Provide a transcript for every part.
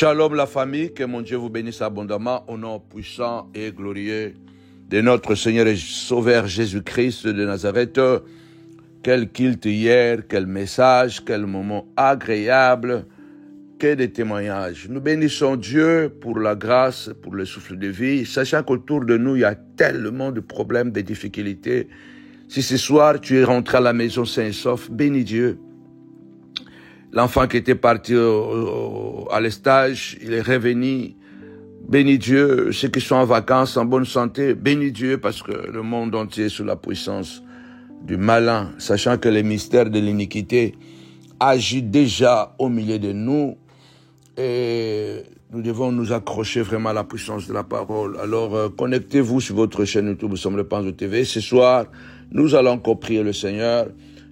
Shalom la famille, que mon Dieu vous bénisse abondamment au nom puissant et glorieux de notre Seigneur et Sauveur Jésus-Christ de Nazareth. Quel culte hier, quel message, quel moment agréable, que des témoignages. Nous bénissons Dieu pour la grâce, pour le souffle de vie, sachant qu'autour de nous, il y a tellement de problèmes, de difficultés. Si ce soir, tu es rentré à la maison sain et sauf, bénis Dieu. L'enfant qui était parti à l'estage, il est revenu. Bénis Dieu. Ceux qui sont en vacances, en bonne santé, bénis Dieu parce que le monde entier est sous la puissance du malin, sachant que les mystères de l'iniquité agit déjà au milieu de nous et nous devons nous accrocher vraiment à la puissance de la parole. Alors, connectez-vous sur votre chaîne YouTube, nous sommes le Panzo TV. Ce soir, nous allons encore prier le Seigneur.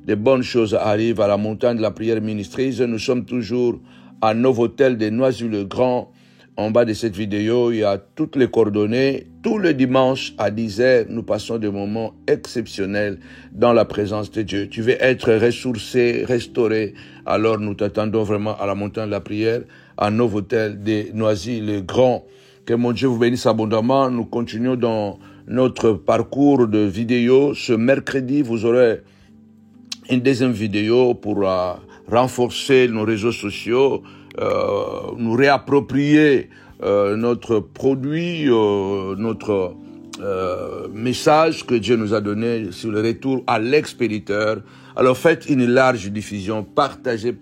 Des bonnes choses arrivent à la montagne de la prière ministrise. Nous sommes toujours à Novotel de Noisy-le-Grand. En bas de cette vidéo, il y a toutes les coordonnées. Tous les dimanches à 10h, nous passons des moments exceptionnels dans la présence de Dieu. Tu veux être ressourcé, restauré. Alors nous t'attendons vraiment à la montagne de la prière, à Novotel de Noisy-le-Grand. Que mon Dieu vous bénisse abondamment. Nous continuons dans notre parcours de vidéos. Ce mercredi, vous aurez une deuxième vidéo pour renforcer nos réseaux sociaux, nous réapproprier notre produit, notre message que Dieu nous a donné sur le retour à l'expéditeur. Alors faites une large diffusion, partagez.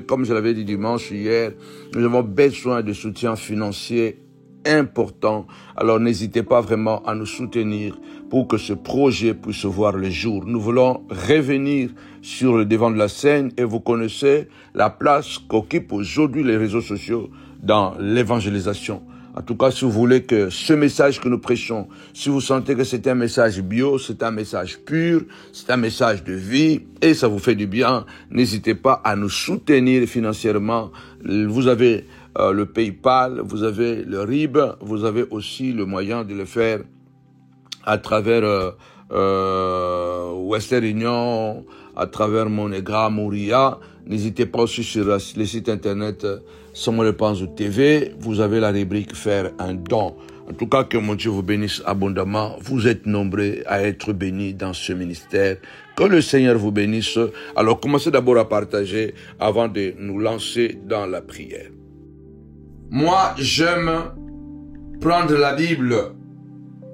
Comme je l'avais dit dimanche hier, nous avons besoin de soutien financier important. Alors n'hésitez pas vraiment à nous soutenir pour que ce projet puisse voir le jour. Nous voulons revenir sur le devant de la scène et vous connaissez la place qu'occupent aujourd'hui les réseaux sociaux dans l'évangélisation. En tout cas, si vous voulez que ce message que nous prêchons, si vous sentez que c'est un message bio, c'est un message pur, c'est un message de vie et ça vous fait du bien, n'hésitez pas à nous soutenir financièrement. Vous avez le PayPal, vous avez le RIB, vous avez aussi le moyen de le faire à travers Western Union, à travers MoneyGram ou RIA. N'hésitez pas aussi sur le site internet Samuel Panzo TV, vous avez la rubrique faire un don. En tout cas, que mon Dieu vous bénisse abondamment. Vous êtes nombreux à être bénis dans ce ministère. Que le Seigneur vous bénisse. Alors, commencez d'abord à partager avant de nous lancer dans la prière. Moi, j'aime prendre la Bible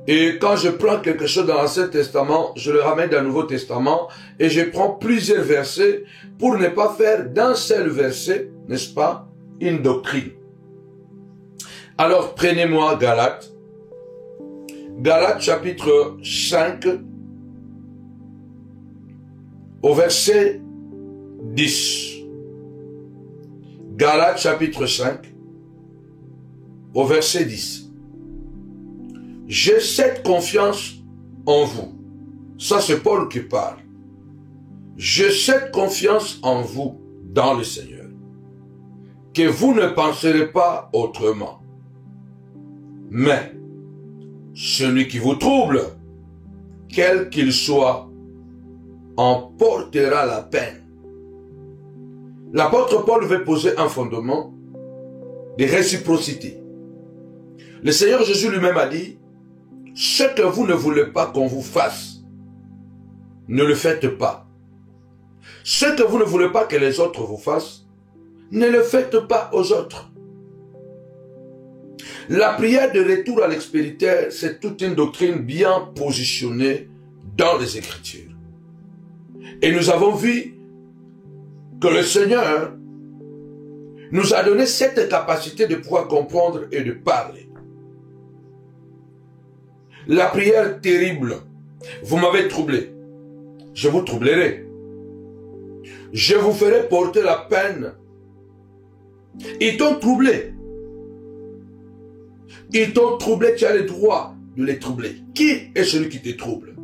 et quand je prends quelque chose dans l'Ancien Testament, je le ramène dans le Nouveau Testament et je prends plusieurs versets pour ne pas faire d'un seul verset, n'est-ce pas, une doctrine. Alors, prenez-moi Galates chapitre 5 au verset 10. Galates chapitre 5 au verset 10. J'ai cette confiance en vous. Ça, c'est Paul qui parle. J'ai cette confiance en vous dans le Seigneur, que vous ne penserez pas autrement. Mais, celui qui vous trouble, quel qu'il soit, en portera la peine. L'apôtre Paul veut poser un fondement de réciprocité. Le Seigneur Jésus lui-même a dit, ce que vous ne voulez pas qu'on vous fasse, ne le faites pas. Ce que vous ne voulez pas que les autres vous fassent, ne le faites pas aux autres. La prière de retour à l'expéditeur, c'est toute une doctrine bien positionnée dans les Écritures. Et nous avons vu que le Seigneur nous a donné cette capacité de pouvoir comprendre et de parler. La prière terrible, vous m'avez troublé, je vous troublerai. Je vous ferai porter la peine. Ils t'ont troublé. Ils t'ont troublé, tu as le droit de les troubler. Qui est celui qui te trouble?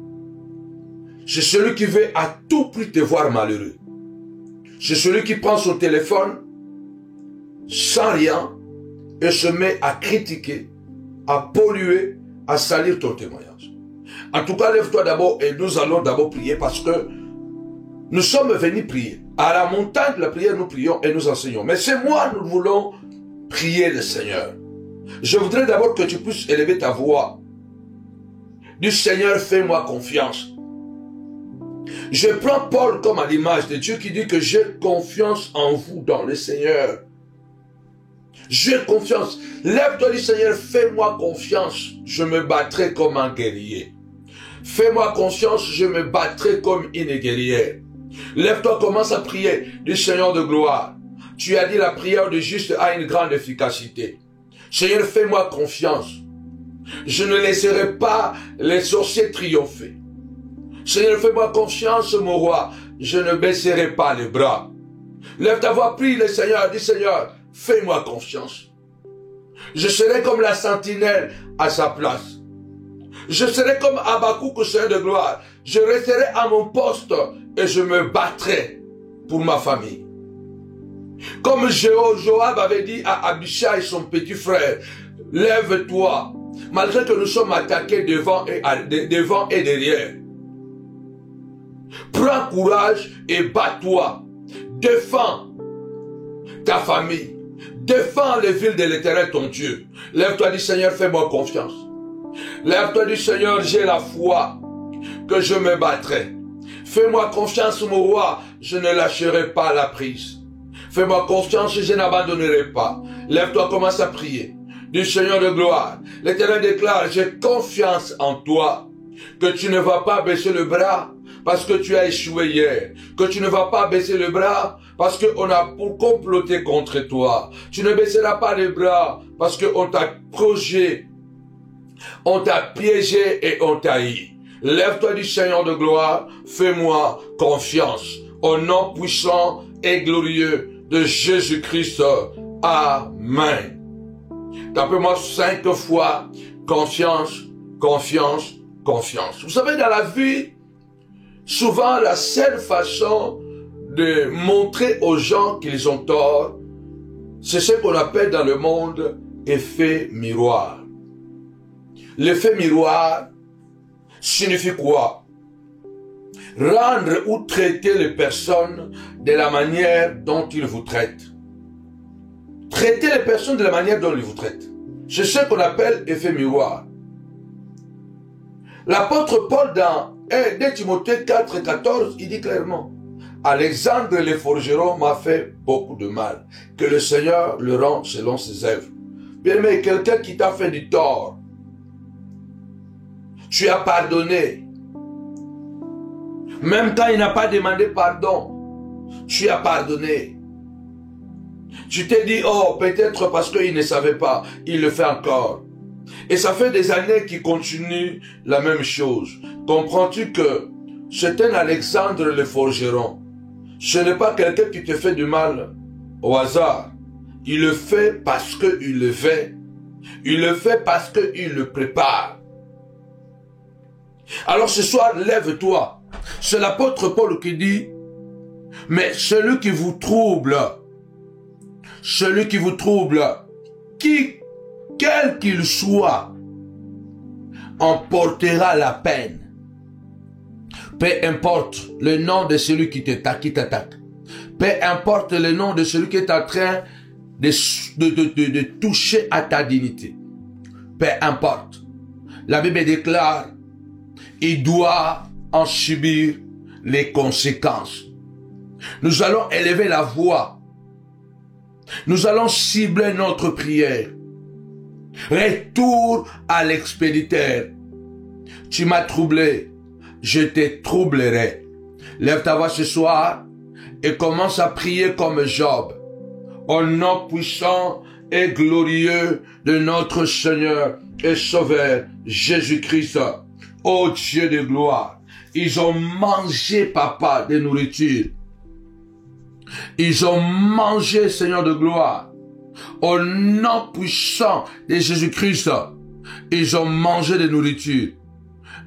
C'est celui qui veut à tout prix te voir malheureux. C'est celui qui prend son téléphone sans rien et se met à critiquer, à polluer, à salir ton témoignage. En tout cas, lève-toi d'abord et nous allons d'abord prier parce que nous sommes venus prier. À la montagne de la prière, nous prions et nous enseignons. Mais c'est moi, nous voulons prier le Seigneur. Je voudrais d'abord que tu puisses élever ta voix. Du Seigneur, fais-moi confiance. Je prends Paul comme à l'image de Dieu qui dit que j'ai confiance en vous dans le Seigneur. J'ai confiance. Lève-toi du Seigneur, fais-moi confiance. Je me battrai comme un guerrier. Fais-moi confiance, je me battrai comme une guerrière. Lève-toi, commence à prier du Seigneur de gloire. Tu as dit la prière du juste a une grande efficacité. Seigneur, fais-moi confiance. Je ne laisserai pas les sorciers triompher. Seigneur, fais-moi confiance, mon roi. Je ne baisserai pas les bras. Lève ta voix, prie le Seigneur. Dis, Seigneur, fais-moi confiance. Je serai comme la sentinelle à sa place. Je serai comme Habakkuk, Seigneur de gloire. Je resterai à mon poste et je me battrai pour ma famille. Comme Joab avait dit à Abishai, son petit frère, lève-toi, malgré que nous sommes attaqués devant et derrière. Prends courage et bats-toi. Défends ta famille. Défends les villes de l'Éternel, ton Dieu. Lève-toi, dis Seigneur, fais-moi confiance. Lève-toi, dis Seigneur, j'ai la foi que je me battrai. Fais-moi confiance, mon roi, je ne lâcherai pas la prise. Fais-moi confiance, je n'abandonnerai pas. Lève-toi, commence à prier. Du Seigneur de gloire, l'Éternel déclare, j'ai confiance en toi, que tu ne vas pas baisser le bras parce que tu as échoué hier, que tu ne vas pas baisser le bras parce qu'on a comploté contre toi. Tu ne baisseras pas les bras parce qu'on t'a projeté, on t'a piégé et on t'a haï. Lève-toi du Seigneur de gloire, fais-moi confiance. Au nom puissant et glorieux de Jésus-Christ. Amen. Tapez-moi 5 fois confiance, confiance, confiance. Vous savez, dans la vie, souvent la seule façon de montrer aux gens qu'ils ont tort, c'est ce qu'on appelle dans le monde effet miroir. L'effet miroir signifie quoi? Rendre ou traiter les personnes de la manière dont ils vous traitent. Traiter les personnes de la manière dont ils vous traitent. C'est ce qu'on appelle effet miroir. L'apôtre Paul dans 2 Timothée 4,14, il dit clairement, Alexandre le forgeron m'a fait beaucoup de mal. Que le Seigneur le rende selon ses œuvres. Bien aimé, quelqu'un qui t'a fait du tort, tu as pardonné. Même quand il n'a pas demandé pardon, tu as pardonné. Tu t'es dit, oh, peut-être parce qu'il ne savait pas, il le fait encore. Et ça fait des années qu'il continue la même chose. Comprends-tu que c'est un Alexandre le forgeron. Ce n'est pas quelqu'un qui te fait du mal au hasard. Il le fait parce qu'il le fait. Il le fait parce qu'il le prépare. Alors ce soir, lève-toi. C'est l'apôtre Paul qui dit, mais celui qui vous trouble, quel qu'il soit, emportera la peine. Peu importe le nom de celui qui t'attaque. Peu importe le nom de celui qui est en train de toucher à ta dignité. Peu importe. La Bible déclare, il doit en subir les conséquences. Nous allons élever la voix. Nous allons cibler notre prière. Retour à l'expéditeur. Tu m'as troublé, je te troublerai. Lève ta voix ce soir et commence à prier comme Job. Au nom puissant et glorieux de notre Seigneur et Sauveur Jésus-Christ. Ô Dieu de gloire, ils ont mangé, papa, de nourriture. Ils ont mangé, Seigneur de gloire. Au nom puissant de Jésus-Christ, ils ont mangé de nourriture.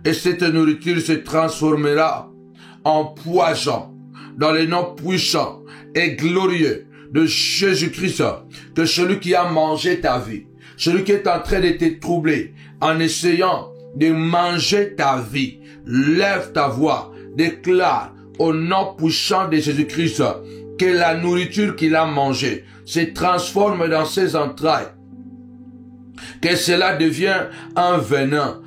Et cette nourriture se transformera en poison dans le nom puissant et glorieux de Jésus-Christ. Que celui qui a mangé ta vie, celui qui est en train de te troubler, en essayant de manger ta vie, lève ta voix, déclare au nom puissant de Jésus-Christ que la nourriture qu'il a mangée se transforme dans ses entrailles, que cela devient un venin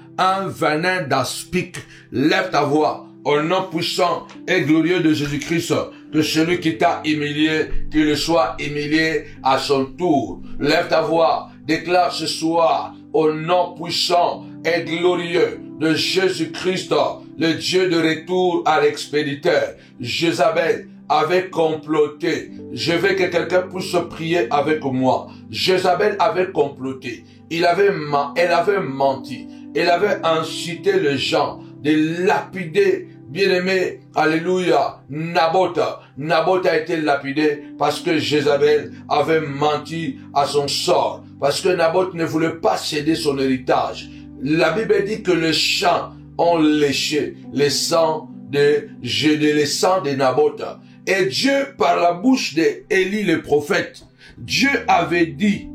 d'aspic. Lève ta voix au nom puissant et glorieux de Jésus-Christ, que celui qui t'a humilié, qu'il soit humilié à son tour. Lève ta voix, déclare ce soir au nom puissant et glorieux de Jésus-Christ, le Dieu de retour à l'expéditeur. Jézabel avait comploté. Je veux que quelqu'un puisse prier avec moi. Jézabel avait comploté. Elle avait menti. Elle avait incité les gens de lapider, bien-aimé, alléluia, Naboth. Naboth a été lapidé parce que Jézabel avait menti à son sort. Parce que Naboth ne voulait pas céder son héritage. La Bible dit que les champs ont léché les sangs de Naboth. Et Dieu, par la bouche d'Élie le prophète, Dieu avait dit,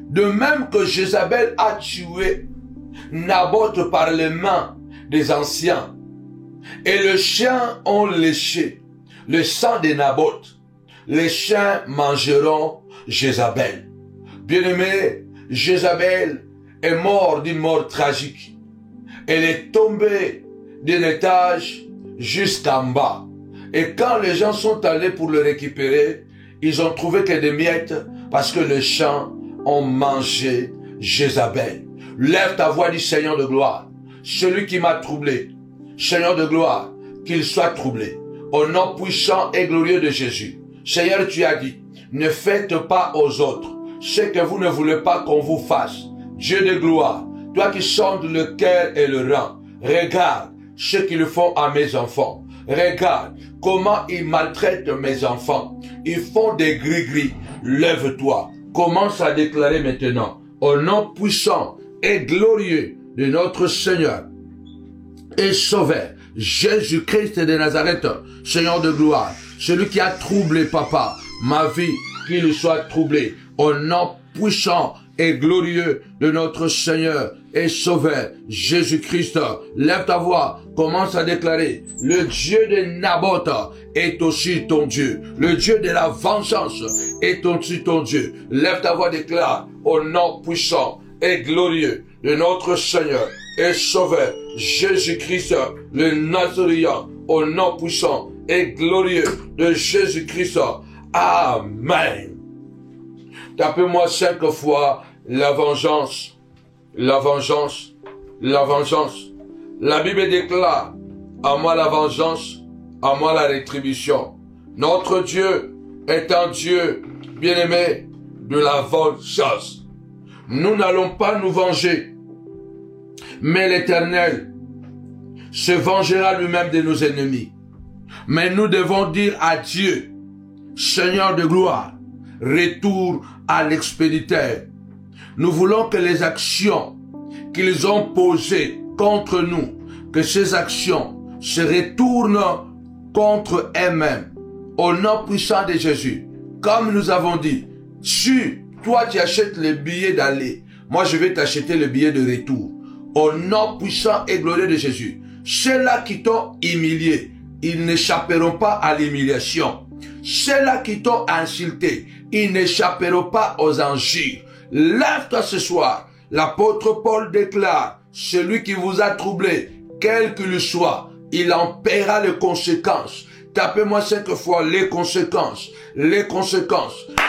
de même que Jézabel a tué Naboth par les mains des anciens, et les chiens ont léché le sang de Naboth, les chiens mangeront Jézabel. Bien-aimé, Jézabel est morte d'une mort tragique. Elle est tombée d'un étage jusqu'en bas. Et quand les gens sont allés pour le récupérer, ils ont trouvé que des miettes parce que les chiens ont mangé Jézabel. Lève ta voix du Seigneur de gloire. Celui qui m'a troublé, Seigneur de gloire, qu'il soit troublé. Au nom puissant et glorieux de Jésus. Seigneur, tu as dit, ne faites pas aux autres ce que vous ne voulez pas qu'on vous fasse. Dieu de gloire, toi qui sondes le cœur et le rein, regarde ce qu'ils font à mes enfants. Regarde comment ils maltraitent mes enfants. Ils font des gris-gris. Lève-toi. Commence à déclarer maintenant, au nom puissant et glorieux de notre Seigneur et Sauveur, Jésus-Christ de Nazareth, Seigneur de gloire, celui qui a troublé, papa, ma vie, qu'il soit troublé, au nom puissant et glorieux de notre Seigneur et Sauveur, Jésus-Christ. Lève ta voix, commence à déclarer, le Dieu de Naboth est aussi ton Dieu. Le Dieu de la vengeance est aussi ton Dieu. Lève ta voix, déclare, au nom puissant et glorieux de notre Seigneur et Sauveur, Jésus-Christ, le Nazaréen, au nom puissant et glorieux de Jésus-Christ. Amen. Tapez-moi 5 fois la vengeance, la vengeance, la vengeance. La Bible déclare, à moi la vengeance, à moi la rétribution. Notre Dieu est un Dieu bien-aimé de la vengeance. Nous n'allons pas nous venger, mais l'Éternel se vengera lui-même de nos ennemis. Mais nous devons dire à Dieu, Seigneur de gloire, retour à l'expéditeur. Nous voulons que les actions qu'ils ont posées contre nous, que ces actions se retournent contre elles-mêmes. Au nom puissant de Jésus, comme nous avons dit, toi tu achètes le billet d'aller, moi je vais t'acheter le billet de retour. Au nom puissant et glorieux de Jésus, ceux-là qui t'ont humilié, ils n'échapperont pas à l'humiliation. Ceux-là qui t'ont insulté, ils n'échapperont pas aux injures. Lève-toi ce soir. L'apôtre Paul déclare, celui qui vous a troublé, quel qu'il soit, il en paiera les conséquences. Tapez-moi 5 fois les conséquences,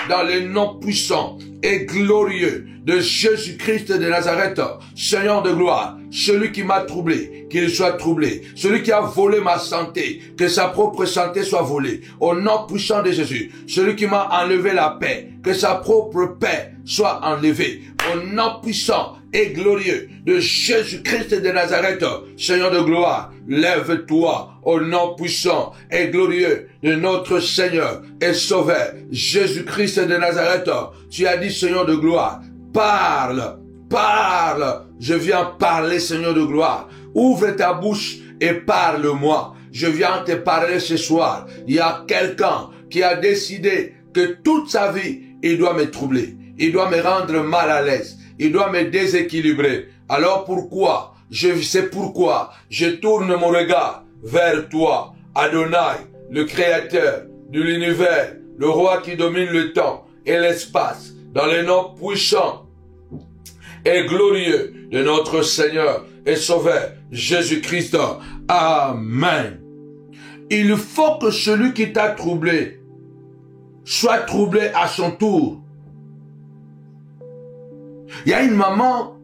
dans le nom puissant et glorieux de Jésus-Christ de Nazareth, Seigneur de gloire, celui qui m'a troublé, qu'il soit troublé, celui qui a volé ma santé, que sa propre santé soit volée, au nom puissant de Jésus, celui qui m'a enlevé la paix, que sa propre paix soit enlevée, au nom puissant et glorieux de Jésus-Christ de Nazareth, Seigneur de gloire, lève-toi au nom puissant et glorieux de notre Seigneur et Sauveur, Jésus-Christ de Nazareth. Tu as dit, Seigneur de gloire, parle, parle. Je viens parler, Seigneur de gloire. Ouvre ta bouche et parle-moi. Je viens te parler ce soir. Il y a quelqu'un qui a décidé que toute sa vie, il doit me troubler. Il doit me rendre mal à l'aise. Il doit me déséquilibrer. Alors pourquoi? Je sais pourquoi. Je tourne mon regard vers toi, Adonai, le Créateur de l'univers, le roi qui domine le temps et l'espace, dans le nom puissant et glorieux de notre Seigneur et Sauveur Jésus-Christ. Amen. Il faut que celui qui t'a troublé soit troublé à son tour. Il y a une maman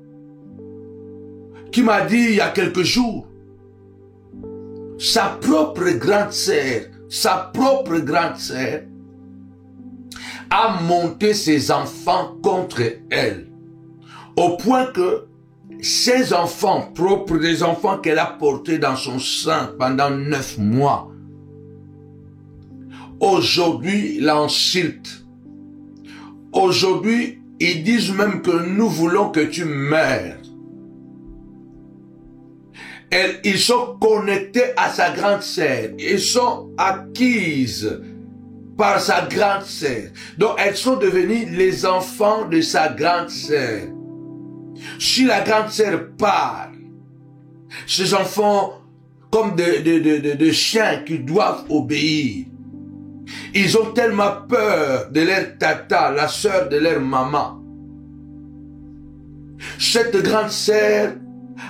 qui m'a dit il y a quelques jours, sa propre grande sœur a monté ses enfants contre elle, au point que ses enfants propres, des enfants qu'elle a portés dans son sein pendant 9 mois, aujourd'hui l'insultent. Aujourd'hui, ils disent même que nous voulons que tu meurs. Ils sont connectés à sa grande sœur. Ils sont acquises par sa grande sœur. Donc elles sont devenues les enfants de sa grande sœur. Si la grande sœur parle, ces enfants, comme des chiens qui doivent obéir, ils ont tellement peur de leur tata, la sœur de leur maman. Cette grande sœur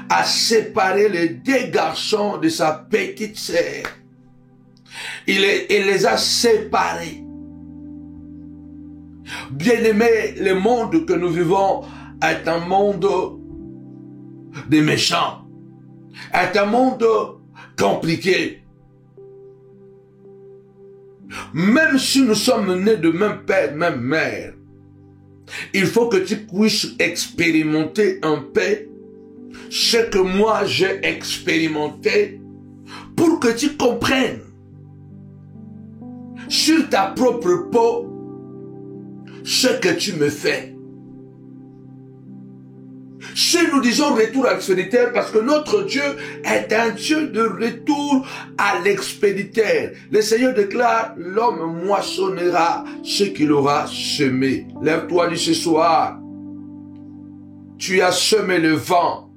a séparé les 2 garçons de sa petite sœur. Il les a séparés. Bien-aimés, le monde que nous vivons est un monde de méchants, est un monde compliqué. Même si nous sommes nés de même père, même mère, il faut que tu puisses expérimenter un peu ce que moi j'ai expérimenté pour que tu comprennes sur ta propre peau ce que tu me fais. Si nous disons retour expéditeur, parce que notre Dieu est un Dieu de retour à l'expéditeur. Le Seigneur déclare, l'homme moissonnera ce qu'il aura semé. Lève-toi du ce soir. Tu as semé le vent,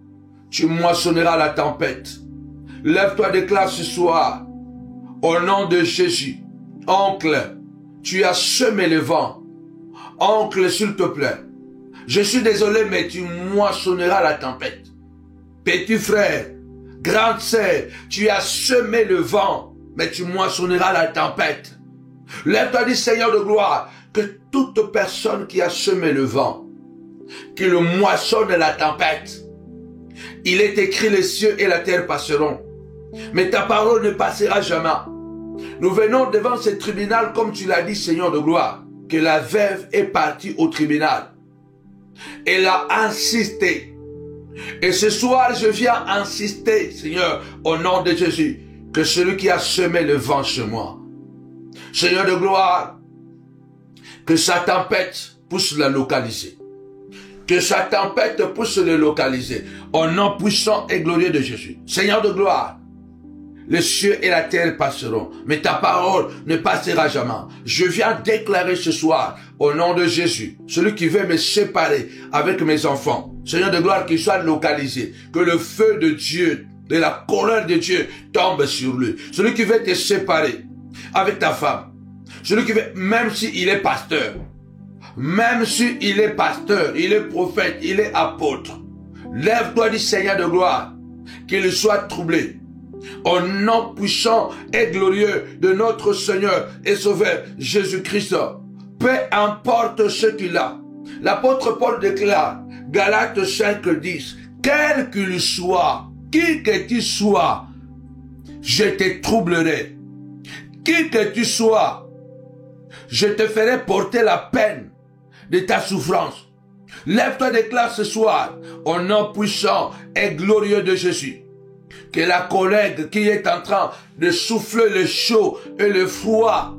tu moissonneras la tempête. Lève-toi, déclare ce soir, au nom de Jésus. Oncle, tu as semé le vent. Oncle, s'il te plaît, je suis désolé, mais tu moissonneras la tempête. Petit frère, grande sœur, tu as semé le vent, mais tu moissonneras la tempête. Lève-toi, dis Seigneur de gloire, que toute personne qui a semé le vent, qui le moissonne la tempête. Il est écrit, les cieux et la terre passeront, mais ta parole ne passera jamais. Nous venons devant ce tribunal, comme tu l'as dit, Seigneur de gloire, que la veuve est partie au tribunal. Elle a insisté. Et ce soir, je viens insister, Seigneur, au nom de Jésus, que celui qui a semé le vent chez moi, Seigneur de gloire, que sa tempête puisse la localiser. Que sa tempête puisse le localiser. Au nom puissant et glorieux de Jésus. Seigneur de gloire, les cieux et la terre passeront, mais ta parole ne passera jamais. Je viens déclarer ce soir, au nom de Jésus, celui qui veut me séparer avec mes enfants, Seigneur de gloire, qu'il soit localisé, que le feu de Dieu, de la colère de Dieu tombe sur lui. Celui qui veut te séparer avec ta femme, celui qui veut, même s'il est pasteur, même s'il est pasteur, il est prophète, il est apôtre, lève-toi, dis Seigneur de gloire, qu'il soit troublé. Au nom puissant et glorieux de notre Seigneur et Sauveur Jésus-Christ, peu importe ce qu'il a. L'apôtre Paul déclare, Galates 5:10, quel qu'il soit, qui que tu sois, je te troublerai. Qui que tu sois, je te ferai porter la peine de ta souffrance. Lève-toi, déclare ce soir, au nom puissant et glorieux de Jésus, que la collègue qui est en train de souffler le chaud et le froid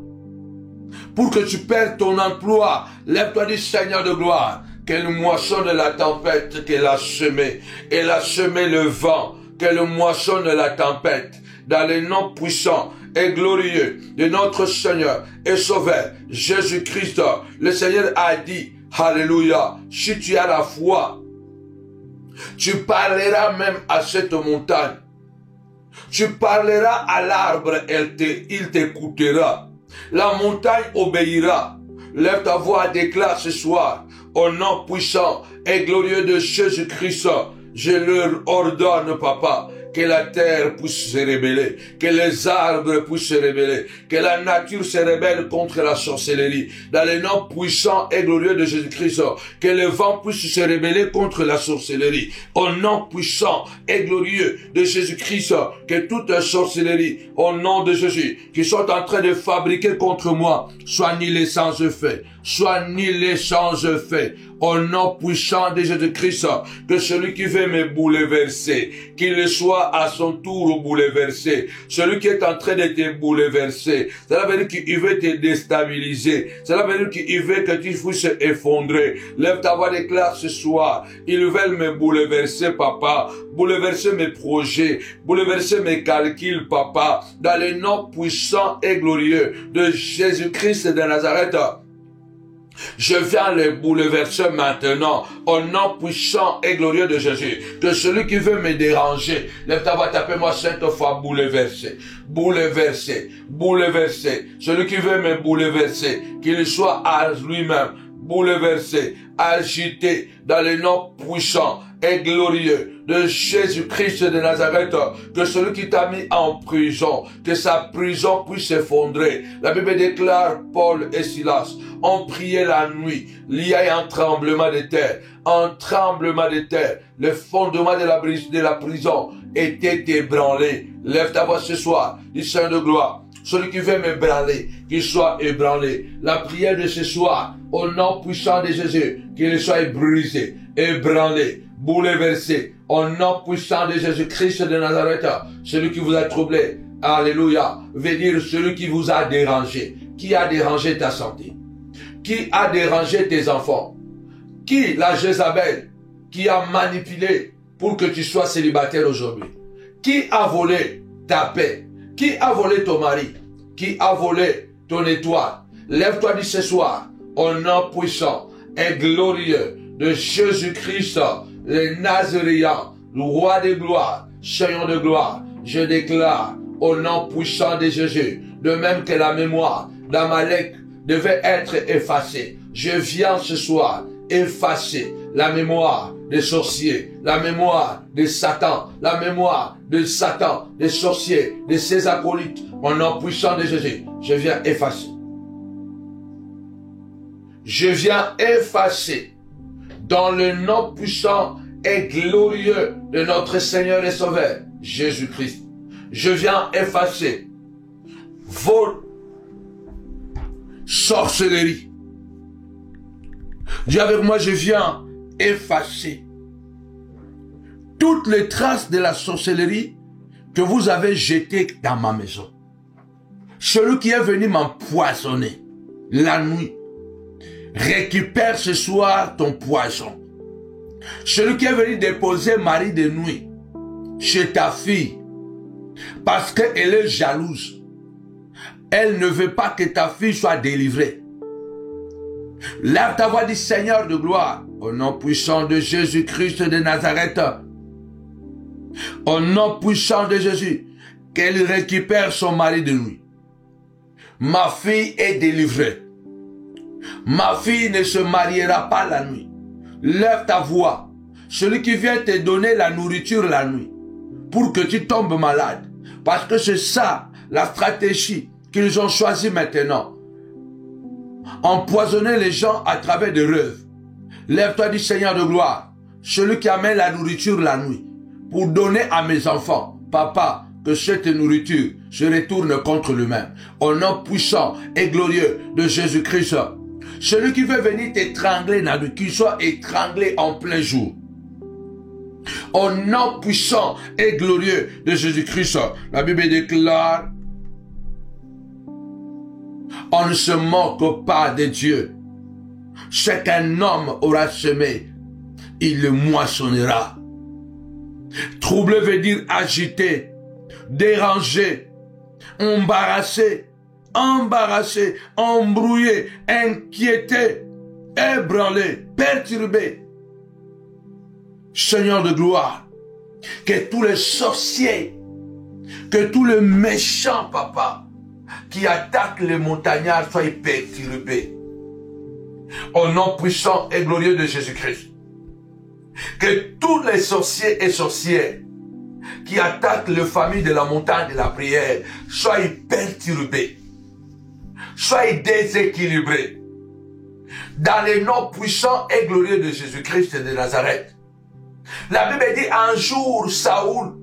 pour que tu perdes ton emploi, lève-toi, dis Seigneur de gloire, qu'elle moissonne la tempête qu'elle a semée. Elle a semé le vent, qu'elle moissonne la tempête. Dans le nom puissant et glorieux de notre Seigneur et Sauveur Jésus-Christ, le Seigneur a dit, alléluia, si tu as la foi, tu parleras même à cette montagne. Tu parleras à l'arbre, il t'écoutera. La montagne obéira. Lève ta voix, déclare ce soir, au nom puissant et glorieux de Jésus-Christ, je leur ordonne, papa, que la terre puisse se rébeller, que les arbres puissent se rébeller, que la nature se rébelle contre la sorcellerie. Dans le nom puissant et glorieux de Jésus-Christ, que le vent puisse se rébeller contre la sorcellerie. Au nom puissant et glorieux de Jésus-Christ, que toute sorcellerie, au nom de Jésus, qui sont en train de fabriquer contre moi, soit annulée sans effet, soit annulée sans effet. Au nom puissant de Jésus-Christ, que celui qui veut me bouleverser, qu'il soit à son tour bouleversé. Celui qui est en train de te bouleverser, cela veut dire qu'il veut te déstabiliser. Cela veut dire qu'il veut que tu puisses effondrer. Lève ta voix, déclare ce soir. Ils veulent me bouleverser, papa. Bouleverser mes projets. Bouleverser mes calculs, papa. Dans le nom puissant et glorieux de Jésus-Christ de Nazareth. Je viens les bouleverser maintenant, au nom puissant et glorieux de Jésus. Que celui qui veut me déranger, lève ta voix, tapez-moi 5 fois, bouleverser, bouleverser, bouleverser. Celui qui veut me bouleverser, qu'il soit à lui-même, bouleversé, agité, dans le nom puissant et glorieux de Jésus-Christ de Nazareth, que celui qui t'a mis en prison, que sa prison puisse s'effondrer. La Bible déclare, Paul et Silas ont prié la nuit, il y a un tremblement de terre, le fondement de la prison était ébranlé. Lève ta voix ce soir, dis Saint de gloire. Celui qui veut m'ébranler, qu'il soit ébranlé. La prière de ce soir, au nom puissant de Jésus, qu'il soit brisé, ébranlé, bouleversé. Au nom puissant de Jésus-Christ de Nazareth, celui qui vous a troublé, alléluia, veut dire celui qui vous a dérangé. Qui a dérangé ta santé? Qui a dérangé tes enfants? Qui, la Jézabel, qui a manipulé pour que tu sois célibataire aujourd'hui? Qui a volé ta paix? Qui a volé ton mari? Qui a volé ton étoile? Lève-toi ce soir, au nom puissant et glorieux de Jésus-Christ, le Nazaréen, le roi de gloire, Seigneur de gloire. Je déclare au nom puissant de Jésus, de même que la mémoire d'Amalek devait être effacée. Je viens ce soir effacer la mémoire des sorciers, la mémoire de Satan, la mémoire de Satan, des sorciers, de ses acolytes. Au nom puissant de Jésus, je viens effacer. Je viens effacer dans le nom puissant et glorieux de notre Seigneur et Sauveur, Jésus-Christ. Je viens effacer vos sorcelleries. Dis avec moi, je viens effacer toutes les traces de la sorcellerie que vous avez jetées dans ma maison. Celui qui est venu m'empoisonner la nuit, récupère ce soir ton poison. Celui qui est venu déposer mari de nuit chez ta fille, parce qu'elle est jalouse, elle ne veut pas que ta fille soit délivrée. Lève ta voix, dit Seigneur de gloire, au nom puissant de Jésus-Christ de Nazareth, au nom puissant de Jésus, qu'elle récupère son mari de nuit. Ma fille est délivrée. Ma fille ne se mariera pas la nuit. Lève ta voix. Celui qui vient te donner la nourriture la nuit, pour que tu tombes malade. Parce que c'est ça, la stratégie qu'ils ont choisie maintenant. Empoisonner les gens à travers des rêves. Lève-toi du Seigneur de gloire. Celui qui amène la nourriture la nuit, pour donner à mes enfants. Papa, que cette nourriture se retourne contre lui-même. Au nom puissant et glorieux de Jésus-Christ. Celui qui veut venir t'étrangler la nuit, qu'il soit étranglé en plein jour. Au nom puissant et glorieux de Jésus-Christ. La Bible déclare, on ne se moque pas de Dieu. Ce qu'un homme aura semé, il le moissonnera. Troublé veut dire agité, dérangé, embarrassé, embrouillé, inquiété, ébranlé, perturbé. Seigneur de gloire, que tous les sorciers, que tous les méchants, papa, qui attaquent les montagnards soient perturbés. Au nom puissant et glorieux de Jésus-Christ. Que tous les sorciers et sorcières qui attaquent les familles de la montagne de la prière soient perturbés, soient déséquilibrés. Dans les noms puissants et glorieux de Jésus-Christ de Nazareth. La Bible dit un jour Saoul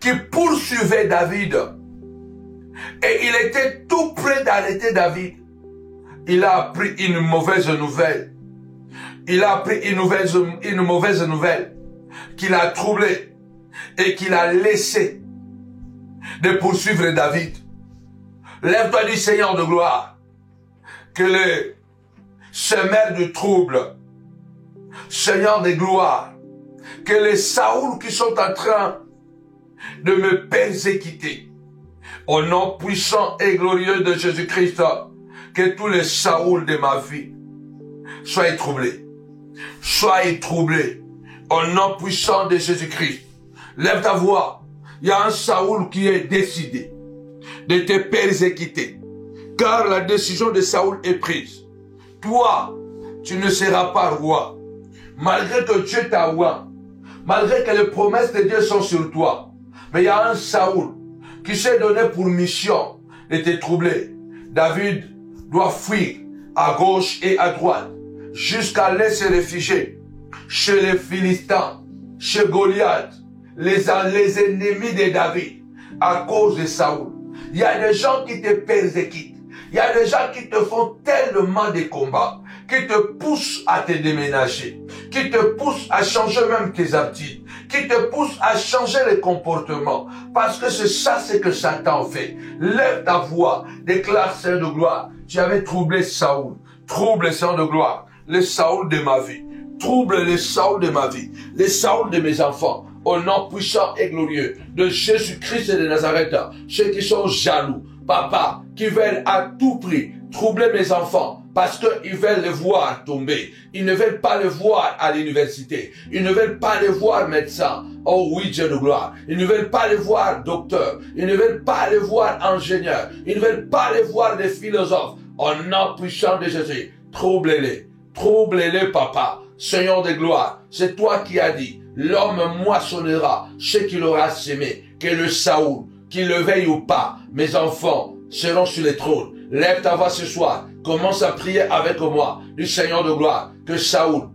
qui poursuivait David et il était tout près d'arrêter David. Il a appris une mauvaise nouvelle. Il a appris une mauvaise nouvelle qui l'a troublé et qui l'a laissé de poursuivre David. Lève-toi du Seigneur de gloire. Que le semeur du trouble, Seigneur de gloire, que les Saoul qui sont en train de me persécuter, au nom puissant et glorieux de Jésus-Christ, que tous les Saoul de ma vie soient troublés. Soyez troublés au nom puissant de Jésus-Christ. Lève ta voix. Il y a un Saoul qui est décidé de te persécuter. Car la décision de Saoul est prise. Toi, tu ne seras pas roi. Malgré que Dieu t'a oint. Malgré que les promesses de Dieu sont sur toi. Mais il y a un Saoul qui s'est donné pour mission de te troubler. David doit fuir à gauche et à droite jusqu'à aller se réfugier chez les Philistins, chez Goliath, les ennemis de David, à cause de Saoul. Il y a des gens qui te persécutent. Il y a des gens qui te font tellement de combats, qui te poussent à te déménager, qui te poussent à changer même tes habitudes, qui te poussent à changer les comportements. Parce que c'est ça, ce que Satan fait. Lève ta voix, déclare Seigneur de gloire. Tu avais troublé Saoul. Trouble Seigneur de gloire. Le Saoul de ma vie. Trouble le Saoul de ma vie. Le Saoul de mes enfants. Au nom puissant et glorieux de Jésus-Christ de Nazareth. Ceux qui sont jaloux. Papa, qui veulent à tout prix troubler mes enfants parce qu'ils veulent les voir tomber. Ils ne veulent pas les voir à l'université. Ils ne veulent pas les voir médecins. Oh oui, Dieu de gloire. Ils ne veulent pas les voir docteurs. Ils ne veulent pas les voir ingénieurs. Ils ne veulent pas les voir des philosophes. Au nom puissant de Jésus, troublez-les. Troublez-les, papa. Seigneur de gloire, c'est toi qui as dit, l'homme moissonnera ce qu'il aura semé. Que le Saoul, qu'il le veille ou pas, mes enfants seront sur les trônes. Lève ta voix ce soir. Commence à prier avec moi du Seigneur de gloire. Que Saoul,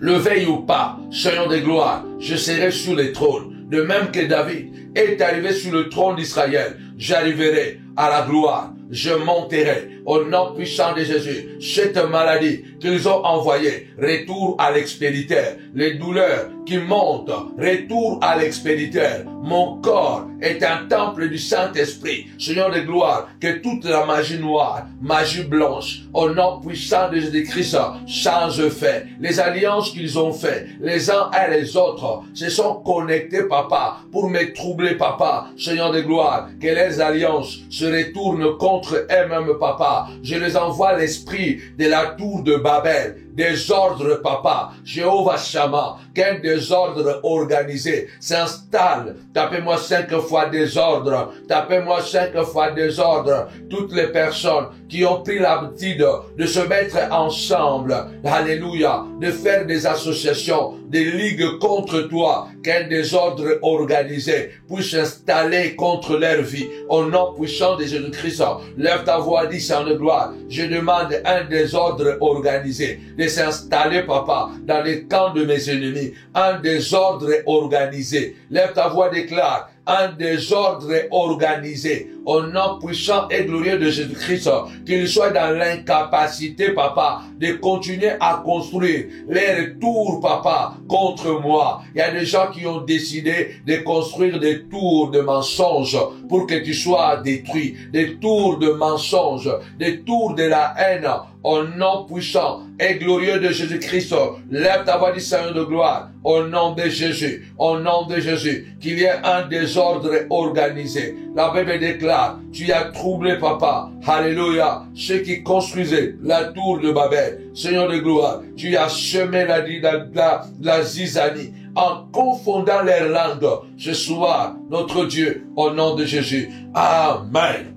le veille ou pas, Seigneur de gloire, je serai sur les trônes. De même que David est arrivé sur le trône d'Israël, j'arriverai à la gloire. Je monterai au nom puissant de Jésus. Cette maladie qu'ils ont envoyée, retour à l'expéditeur. Les douleurs qui montent, retour à l'expéditeur. Mon corps est un temple du Saint-Esprit. Seigneur de gloire, que toute la magie noire, magie blanche, au nom puissant de Jésus-Christ, change fait. Les alliances qu'ils ont fait, les uns et les autres, se sont connectés, papa, pour me troubler, papa. Seigneur de gloire, que les alliances se retournent contre elles-mêmes, papa. Je les envoie l'esprit de la tour de Babel. Désordre, papa. Jéhovah Shammah, qu'un désordre organisé s'installe. Tapez-moi 5 fois désordre. Tapez-moi 5 fois désordre. Toutes les personnes qui ont pris l'habitude de se mettre ensemble, alléluia, de faire des associations, des ligues contre toi, qu'un désordre organisé puisse s'installer contre leur vie. Au nom puissant de Jésus-Christ, lève ta voix, dis Seigneur de gloire. Je demande un désordre organisé de s'installer, papa, dans les camps de mes ennemis. Un désordre organisé. Lève ta voix, déclare. Un désordre organisé, au nom puissant et glorieux de Jésus-Christ, qu'ils soient dans l'incapacité, papa, de continuer à construire les tours, papa, contre moi. Il y a des gens qui ont décidé de construire des tours de mensonges pour que tu sois détruit, des tours de mensonges, des tours de la haine, au nom puissant et glorieux de Jésus-Christ. Lève ta voix du Seigneur de gloire, au nom de Jésus, au nom de Jésus, qu'il y ait un désordre organisé. La Bible déclare, tu as troublé, papa, alléluia, ceux qui construisaient la tour de Babel. Seigneur de gloire, tu as semé la zizanie en confondant les langues ce soir, notre Dieu, au nom de Jésus. Amen.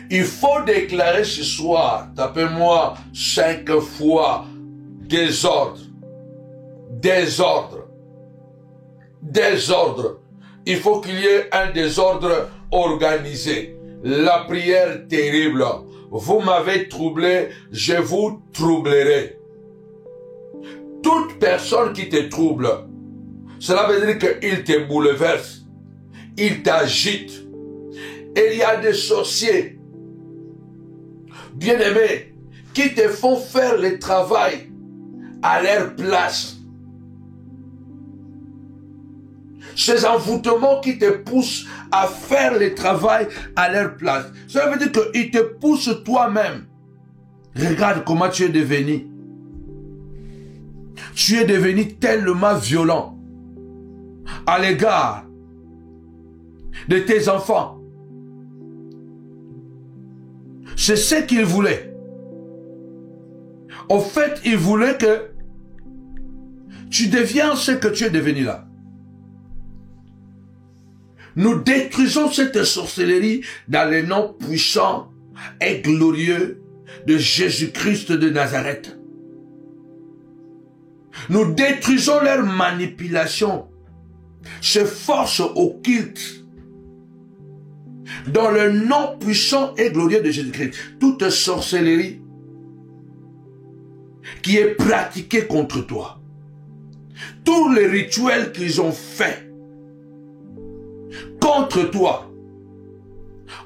Il faut déclarer ce soir, tapez-moi 5 fois, désordre, désordre, désordre. Il faut qu'il y ait un désordre organisé. La prière terrible. Vous m'avez troublé, je vous troublerai. Toute personne qui te trouble, cela veut dire qu'il te bouleverse, il t'agite. Et il y a des sorciers, bien-aimés, qui te font faire le travail à leur place. Ces envoûtements qui te poussent à faire le travail à leur place. Ça veut dire qu'ils te poussent toi-même. Regarde comment tu es devenu. Tu es devenu tellement violent à l'égard de tes enfants. C'est ce qu'ils voulaient. Au fait, ils voulaient que tu deviens ce que tu es devenu là. Nous détruisons cette sorcellerie dans le nom puissant et glorieux de Jésus-Christ de Nazareth. Nous détruisons leurs manipulations, ces forces occultes, dans le nom puissant et glorieux de Jésus-Christ. Toute sorcellerie qui est pratiquée contre toi, tous les rituels qu'ils ont faits contre toi,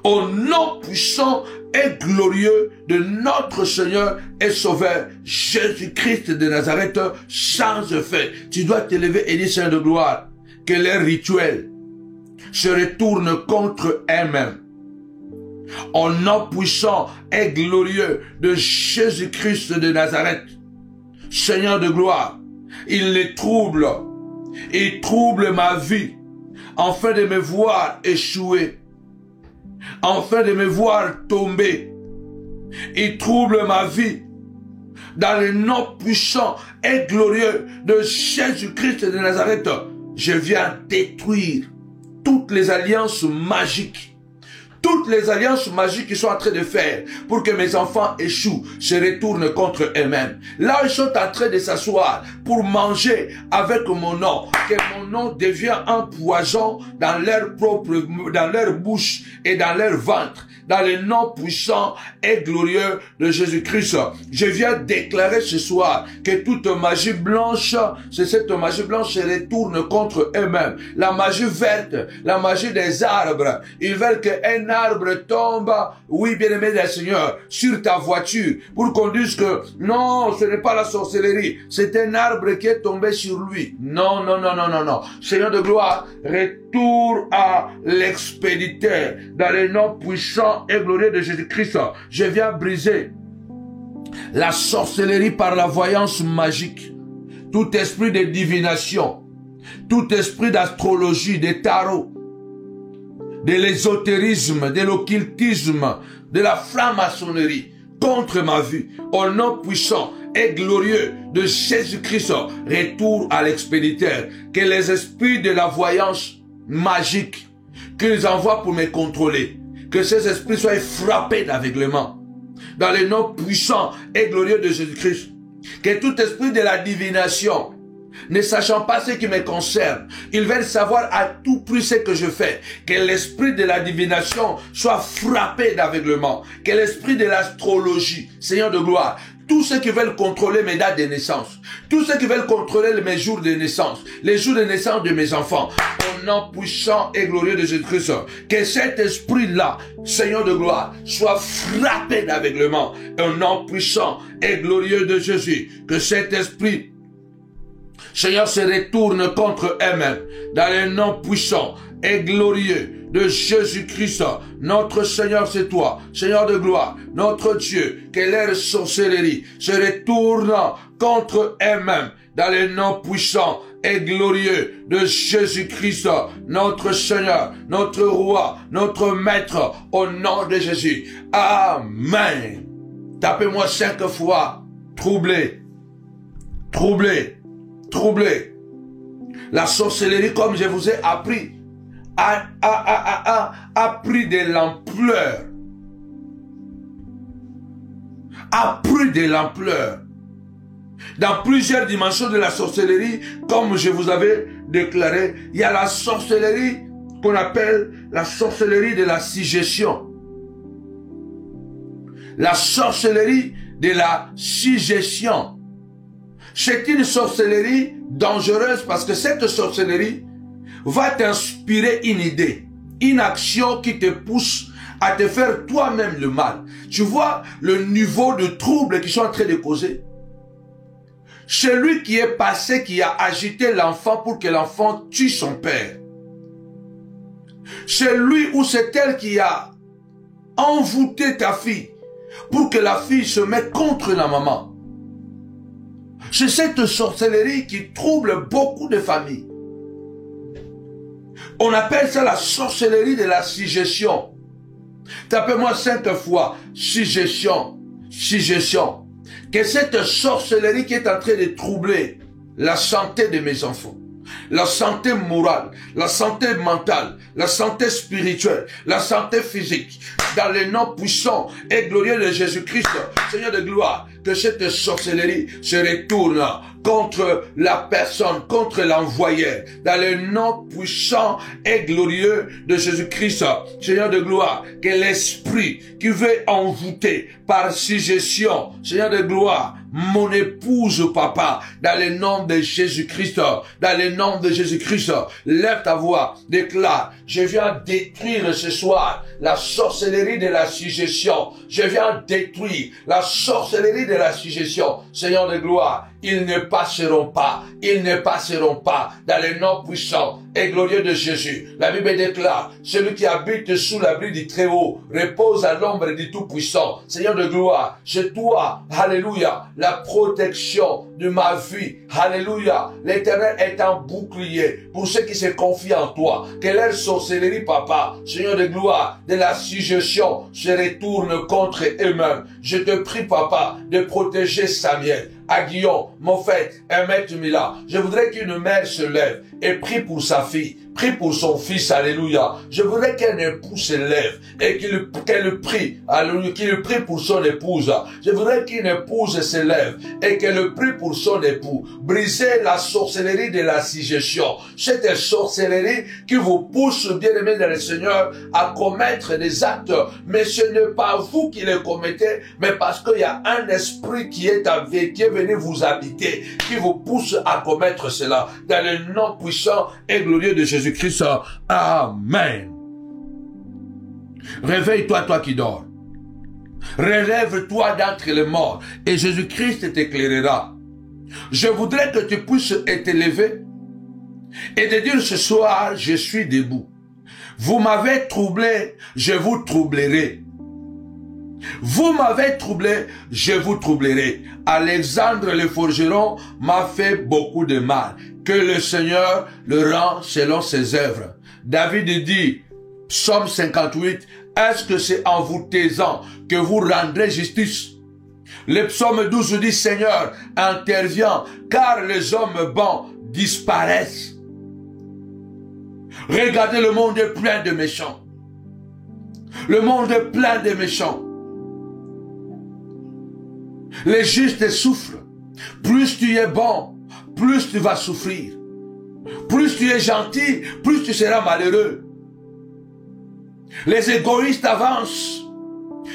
au nom puissant et glorieux de notre Seigneur et Sauveur Jésus-Christ de Nazareth, sans effet. Tu dois te lever et dire, Seigneur de gloire, que les rituels se retournent contre eux-mêmes. Au nom puissant et glorieux de Jésus-Christ de Nazareth, Seigneur de gloire, il les trouble, il trouble ma vie, afin de me voir échouer, afin de me voir tomber. Il trouble ma vie dans le nom puissant et glorieux de Jésus-Christ de Nazareth. Je viens détruire toutes les alliances magiques. Toutes les alliances magiques qu'ils sont en train de faire pour que mes enfants échouent, se retournent contre eux-mêmes. Là, ils sont en train de s'asseoir pour manger avec mon nom. Que mon nom devient un poison dans leur bouche et dans leur ventre. Dans le nom puissant et glorieux de Jésus-Christ. Je viens déclarer ce soir que toute magie blanche, c'est cette magie blanche se retourne contre eux-mêmes. La magie verte, la magie des arbres. Ils veulent qu'un arbre tombe, oui, bien-aimé des Seigneur, sur ta voiture pour qu'on dise que non, ce n'est pas la sorcellerie, c'est un arbre qui est tombé sur lui. Non, non, non, non, non, non. Seigneur de gloire, retour à l'expéditeur dans le nom puissant et glorieux de Jésus-Christ. Je viens briser la sorcellerie par la voyance magique, tout esprit de divination, tout esprit d'astrologie, de tarot, de l'ésotérisme, de l'occultisme, de la franc-maçonnerie contre ma vie, au nom puissant et glorieux de Jésus-Christ. Retour à l'expéditeur. Que les esprits de la voyance magique qu'ils envoient pour me contrôler, que ces esprits soient frappés d'aveuglement dans le nom puissant et glorieux de Jésus-Christ. Que tout esprit de la divination, ne sachant pas ce qui me concerne, ils veulent savoir à tout prix ce que je fais. Que l'esprit de la divination soit frappé d'aveuglement. Que l'esprit de l'astrologie, Seigneur de gloire, tous ceux qui veulent contrôler mes dates de naissance, tous ceux qui veulent contrôler mes jours de naissance, les jours de naissance de mes enfants, au nom puissant et glorieux de Jésus-Christ, que cet esprit-là, Seigneur de gloire, soit frappé d'aveuglement, au nom puissant et glorieux de Jésus, que cet esprit, Seigneur, se retourne contre eux-mêmes, dans le nom puissant et glorieux de Jésus-Christ. Notre Seigneur, c'est toi, Seigneur de gloire, notre Dieu, que leur sorcellerie se retourne contre eux-mêmes, dans le nom puissant et glorieux de Jésus-Christ, notre Seigneur, notre Roi, notre Maître, au nom de Jésus. Amen. Tapez-moi 5 fois. Troublé, troublé, troublé, La sorcellerie, comme je vous ai appris, a pris de l'ampleur. A pris de l'ampleur. Dans plusieurs dimensions de la sorcellerie, comme je vous avais déclaré, il y a la sorcellerie qu'on appelle la sorcellerie de la suggestion. La sorcellerie de la suggestion. C'est une sorcellerie dangereuse parce que cette sorcellerie va t'inspirer une idée, une action qui te pousse à te faire toi-même le mal. Tu vois le niveau de trouble qu'ils sont en train de causer? Celui qui est passé, qui a agité l'enfant pour que l'enfant tue son père. C'est lui ou c'est elle qui a envoûté ta fille pour que la fille se mette contre la maman. C'est cette sorcellerie qui trouble beaucoup de familles. On appelle ça la sorcellerie de la suggestion. Tapez-moi 5 fois, suggestion, suggestion. Que cette sorcellerie qui est en train de troubler la santé de mes enfants, la santé morale, la santé mentale, la santé spirituelle, la santé physique, dans le nom puissant et glorieux de Jésus-Christ, Seigneur de gloire, que cette sorcellerie se retourne contre la personne, contre l'envoyeur, dans le nom puissant et glorieux de Jésus-Christ, Seigneur de gloire, que l'esprit qui veut envoûter par suggestion, Seigneur de gloire, mon épouse, papa, dans le nom de Jésus-Christ, dans le nom de Jésus-Christ, lève ta voix, déclare, je viens détruire ce soir la sorcellerie de la suggestion, je viens détruire la sorcellerie de la suggestion, Seigneur de gloire, ils ne passeront pas, ils ne passeront pas, dans le nom puissant et glorieux de Jésus. La Bible déclare, celui qui habite sous l'abri du Très-Haut repose à l'ombre du Tout-Puissant. Seigneur de gloire, c'est toi, alléluia, la protection de ma vie, alléluia. L'Éternel est un bouclier pour ceux qui se confient en toi. Que leur sorcellerie, papa, Seigneur de gloire, de la suggestion se retourne contre eux-mêmes. Je te prie, papa, de protéger Samuel, à Guillaume, Moffett, Emmett Mila. Je voudrais qu'une mère se lève et prie pour sa fille, prie pour son fils, alléluia. Je voudrais qu'un époux se lève et qu'elle prie, alléluia, qu'il prie pour son épouse. Je voudrais qu'une épouse se lève et qu'elle prie pour son époux. Brisez la sorcellerie de la suggestion. Cette sorcellerie qui vous pousse, bien-aimés dans le Seigneur, à commettre des actes. Mais ce n'est pas vous qui les commettez, mais parce qu'il y a un esprit qui est venu vous habiter, qui vous pousse à commettre cela. Dans le nom puissant et glorieux de Jésus-Christ. Amen. Réveille-toi, toi qui dors. Relève-toi d'entre les morts et Jésus-Christ t'éclairera. Je voudrais que tu puisses t'élever et te dire ce soir, je suis debout. Vous m'avez troublé, je vous troublerai. Vous m'avez troublé, je vous troublerai. Alexandre le forgeron m'a fait beaucoup de mal. Que le Seigneur le rend selon ses œuvres. David dit, Psaume 58, est-ce que c'est en vous taisant que vous rendrez justice? Le psaume 12 dit, Seigneur, interviens, car les hommes bons disparaissent. Regardez, le monde est plein de méchants. Le monde est plein de méchants. Les justes souffrent. Plus tu es bon, plus tu vas souffrir. Plus tu es gentil, plus tu seras malheureux. Les égoïstes avancent.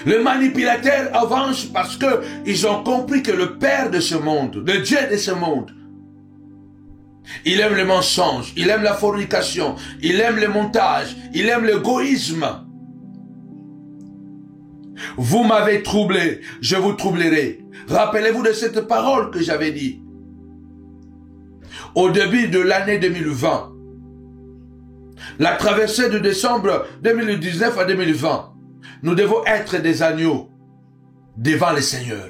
Les manipulateurs avancent parce que ils ont compris que le Père de ce monde, le Dieu de ce monde, il aime le mensonge, il aime la fornication, il aime le montage, il aime l'égoïsme. Vous m'avez troublé, je vous troublerai. Rappelez-vous de cette parole que j'avais dit. Au début de l'année 2020, la traversée de décembre 2019 à 2020, nous devons être des agneaux devant le Seigneur.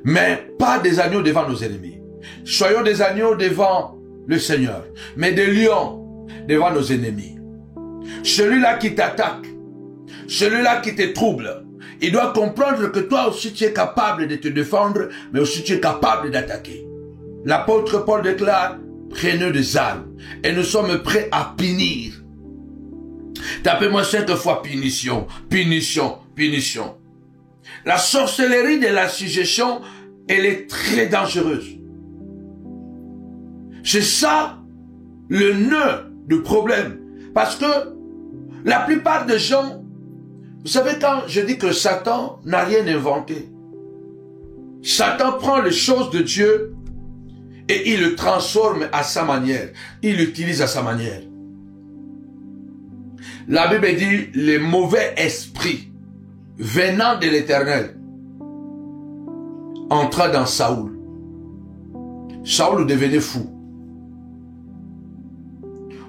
Mais pas des agneaux devant nos ennemis. Soyons des agneaux devant le Seigneur, mais des lions devant nos ennemis. Celui-là qui t'attaque, celui-là qui te trouble, il doit comprendre que toi aussi tu es capable de te défendre, mais aussi tu es capable d'attaquer. L'apôtre Paul déclare, prenez des armes et nous sommes prêts à punir. Tapez-moi 5 fois punition, punition, punition. La sorcellerie de la suggestion, elle est très dangereuse. C'est ça le nœud du problème. Parce que la plupart des gens, vous savez, quand je dis que Satan n'a rien inventé, Satan prend les choses de Dieu et il le transforme à sa manière. Il l'utilise à sa manière. La Bible dit, les mauvais esprits venant de l'Éternel entra dans Saoul. Saoul devenait fou.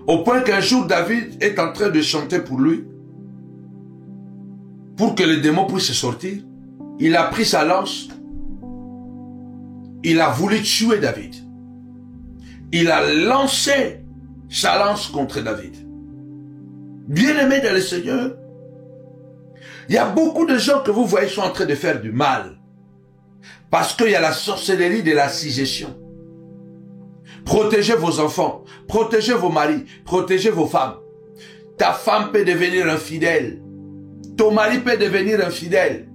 Au point qu'un jour, David est en train de chanter pour lui, pour que les démons puissent sortir. Il a pris sa lance. Il a voulu tuer David. Il a lancé sa lance contre David. Bien-aimés dans le Seigneur, il y a beaucoup de gens que vous voyez sont en train de faire du mal. Parce qu'il y a la sorcellerie de la suggestion. Protégez vos enfants, protégez vos maris, protégez vos femmes. Ta femme peut devenir infidèle. Ton mari peut devenir infidèle.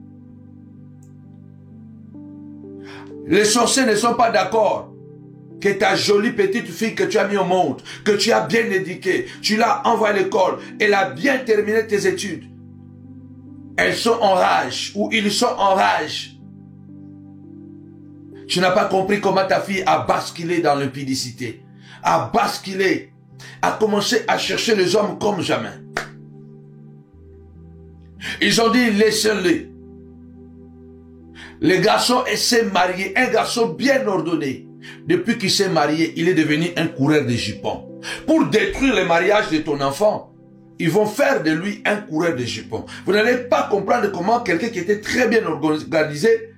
Les sorciers ne sont pas d'accord que ta jolie petite fille que tu as mis au monde, que tu as bien éduquée, tu l'as envoyée à l'école, elle a bien terminé tes études. Elles sont en rage, ou ils sont en rage. Tu n'as pas compris comment ta fille a basculé dans l'impudicité, a basculé, a commencé à chercher les hommes comme jamais. Ils ont dit, laissez-le. Le garçon s'est marié, un garçon bien ordonné. Depuis qu'il s'est marié, il est devenu un coureur de jupons. Pour détruire le mariage de ton enfant, ils vont faire de lui un coureur de jupons. Vous n'allez pas comprendre comment quelqu'un qui était très bien organisé,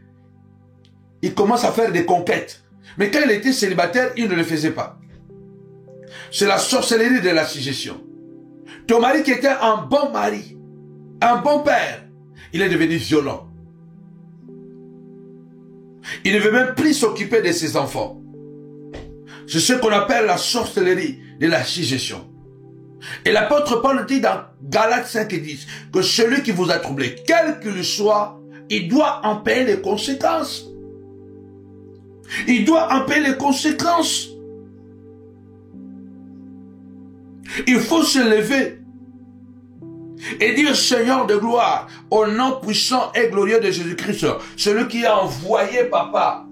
il commence à faire des conquêtes. Mais quand il était célibataire, il ne le faisait pas. C'est la sorcellerie de la suggestion. Ton mari qui était un bon mari, un bon père, il est devenu violent. Il ne veut même plus s'occuper de ses enfants. C'est ce qu'on appelle la sorcellerie de la suggestion. Et l'apôtre Paul dit dans Galates 5 et 10 que celui qui vous a troublé, quel qu'il soit, il doit en payer les conséquences. Il doit en payer les conséquences. Il faut se lever et dire, Seigneur de gloire, au nom puissant et glorieux de Jésus-Christ, celui qui a envoyé, papa,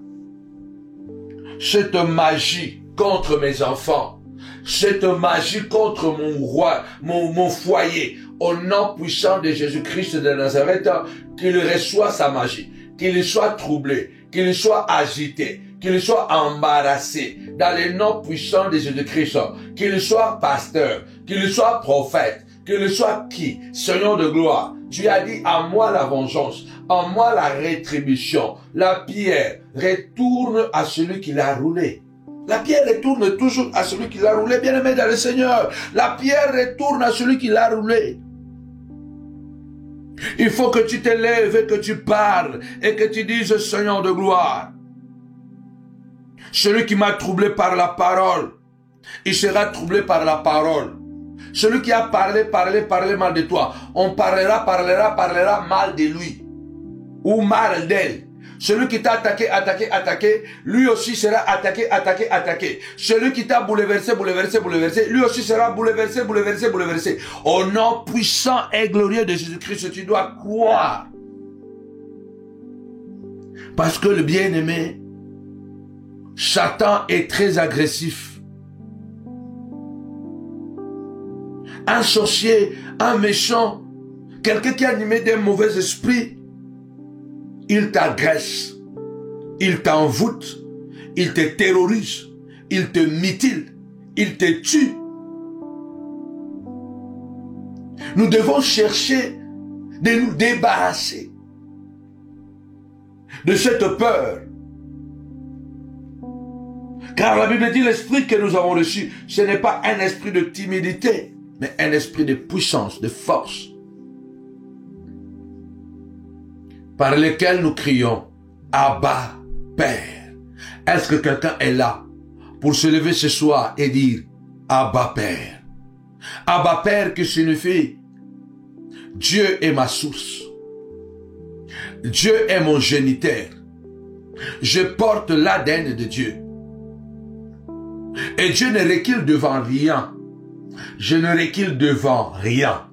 cette magie contre mes enfants, cette magie contre mon roi, mon foyer, au nom puissant de Jésus-Christ de Nazareth, qu'il reçoive sa magie, qu'il soit troublé, qu'il soit agité, qu'il soit embarrassé, dans le nom puissant de Jésus-Christ, qu'il soit pasteur, qu'il soit prophète, qu'il soit qui, Seigneur de gloire, tu as dit à moi la vengeance, à moi la rétribution, la pierre retourne à celui qui l'a roulé. La pierre retourne toujours à celui qui l'a roulé, bien-aimé dans le Seigneur. La pierre retourne à celui qui l'a roulé. Il faut que tu te lèves et que tu parles et que tu dises, Seigneur de gloire, celui qui m'a troublé par la parole, il sera troublé par la parole. Celui qui a parlé mal de toi, on parlera mal de lui. Ou mal d'elle. Celui qui t'a attaqué, lui aussi sera attaqué. Celui qui t'a bouleversé, lui aussi sera bouleversé. Au nom puissant et glorieux de Jésus-Christ, tu dois croire. Parce que le bien-aimé, Satan est très agressif. Un sorcier, un méchant, quelqu'un qui est animé d'un mauvais esprit, il t'agresse, il t'envoûte, il te terrorise, il te mutile, il te tue. Nous devons chercher de nous débarrasser de cette peur. Car la Bible dit l'esprit que nous avons reçu, ce n'est pas un esprit de timidité, mais un esprit de puissance, de force, par lequel nous crions, Abba, Père. Est-ce que quelqu'un est là pour se lever ce soir et dire Abba Père. Abba Père qui signifie Dieu est ma source. Dieu est mon géniteur. Je porte l'ADN de Dieu. Et Dieu ne recule devant rien. Je ne recule devant rien.